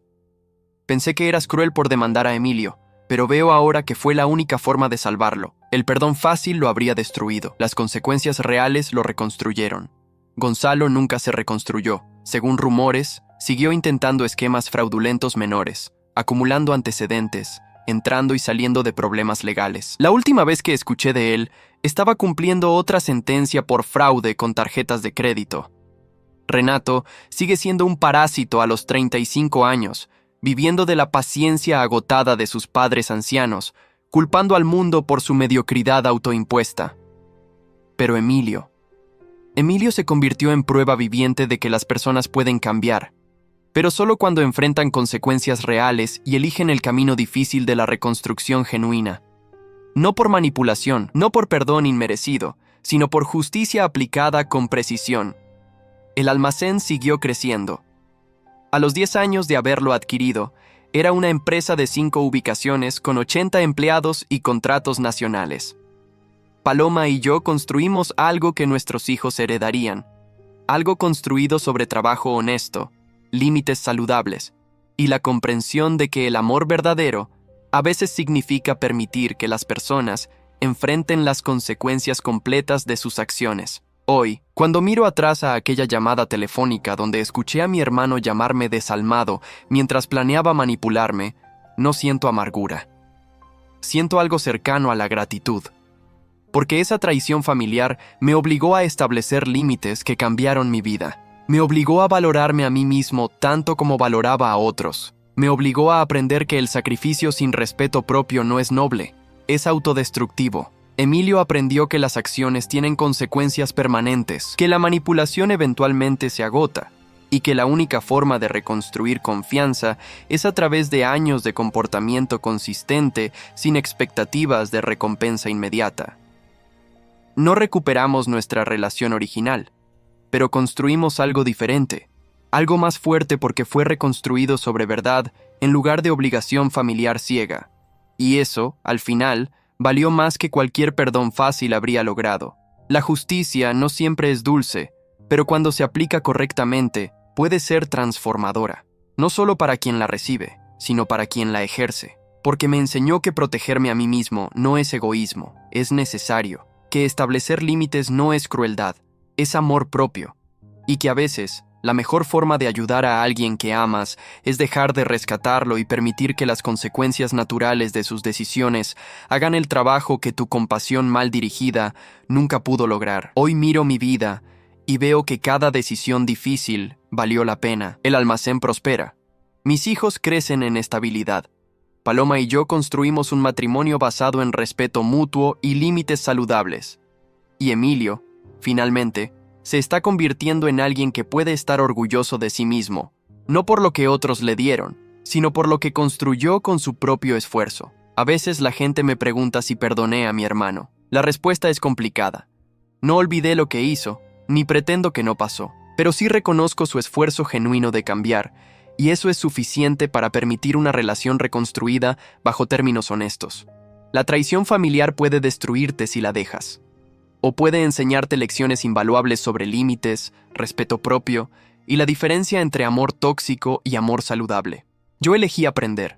Pensé que eras cruel por demandar a Emilio, pero veo ahora que fue la única forma de salvarlo. El perdón fácil lo habría destruido. Las consecuencias reales lo reconstruyeron. Gonzalo nunca se reconstruyó. Según rumores, siguió intentando esquemas fraudulentos menores, acumulando antecedentes, entrando y saliendo de problemas legales. La última vez que escuché de él, estaba cumpliendo otra sentencia por fraude con tarjetas de crédito. Renato sigue siendo un parásito a los 35 años, viviendo de la paciencia agotada de sus padres ancianos, culpando al mundo por su mediocridad autoimpuesta. Pero Emilio se convirtió en prueba viviente de que las personas pueden cambiar, pero solo cuando enfrentan consecuencias reales y eligen el camino difícil de la reconstrucción genuina. No por manipulación, no por perdón inmerecido, sino por justicia aplicada con precisión. El almacén siguió creciendo. A los 10 años de haberlo adquirido, era una empresa de 5 ubicaciones con 80 empleados y contratos nacionales. Paloma y yo construimos algo que nuestros hijos heredarían, algo construido sobre trabajo honesto, límites saludables y la comprensión de que el amor verdadero a veces significa permitir que las personas enfrenten las consecuencias completas de sus acciones. Hoy, cuando miro atrás a aquella llamada telefónica donde escuché a mi hermano llamarme desalmado mientras planeaba manipularme, no siento amargura. Siento algo cercano a la gratitud. Porque esa traición familiar me obligó a establecer límites que cambiaron mi vida. Me obligó a valorarme a mí mismo tanto como valoraba a otros. Me obligó a aprender que el sacrificio sin respeto propio no es noble, es autodestructivo. Emilio aprendió que las acciones tienen consecuencias permanentes, que la manipulación eventualmente se agota, y que la única forma de reconstruir confianza es a través de años de comportamiento consistente sin expectativas de recompensa inmediata. No recuperamos nuestra relación original, pero construimos algo diferente, algo más fuerte porque fue reconstruido sobre verdad en lugar de obligación familiar ciega. Y eso, al final, valió más que cualquier perdón fácil habría logrado. La justicia no siempre es dulce, pero cuando se aplica correctamente, puede ser transformadora. No solo para quien la recibe, sino para quien la ejerce. Porque me enseñó que protegerme a mí mismo no es egoísmo, es necesario. Que establecer límites no es crueldad, es amor propio. Y que a veces, la mejor forma de ayudar a alguien que amas es dejar de rescatarlo y permitir que las consecuencias naturales de sus decisiones hagan el trabajo que tu compasión mal dirigida nunca pudo lograr. Hoy miro mi vida y veo que cada decisión difícil valió la pena. El almacén prospera. Mis hijos crecen en estabilidad. Paloma y yo construimos un matrimonio basado en respeto mutuo y límites saludables. Y Emilio, finalmente, se está convirtiendo en alguien que puede estar orgulloso de sí mismo, no por lo que otros le dieron, sino por lo que construyó con su propio esfuerzo. A veces la gente me pregunta si perdoné a mi hermano. La respuesta es complicada. No olvidé lo que hizo, ni pretendo que no pasó, pero sí reconozco su esfuerzo genuino de cambiar, y eso es suficiente para permitir una relación reconstruida bajo términos honestos. La traición familiar puede destruirte si la dejas. O puede enseñarte lecciones invaluables sobre límites, respeto propio y la diferencia entre amor tóxico y amor saludable. Yo elegí aprender,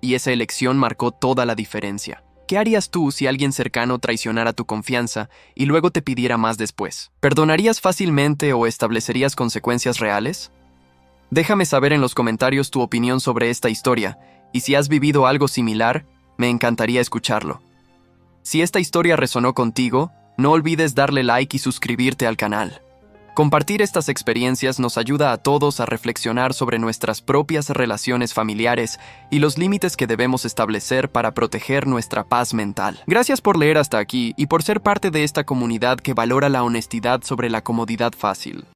y esa elección marcó toda la diferencia. ¿Qué harías tú si alguien cercano traicionara tu confianza y luego te pidiera más después? ¿Perdonarías fácilmente o establecerías consecuencias reales? Déjame saber en los comentarios tu opinión sobre esta historia, y si has vivido algo similar, me encantaría escucharlo. Si esta historia resonó contigo, no olvides darle like y suscribirte al canal. Compartir estas experiencias nos ayuda a todos a reflexionar sobre nuestras propias relaciones familiares y los límites que debemos establecer para proteger nuestra paz mental. Gracias por leer hasta aquí y por ser parte de esta comunidad que valora la honestidad sobre la comodidad fácil.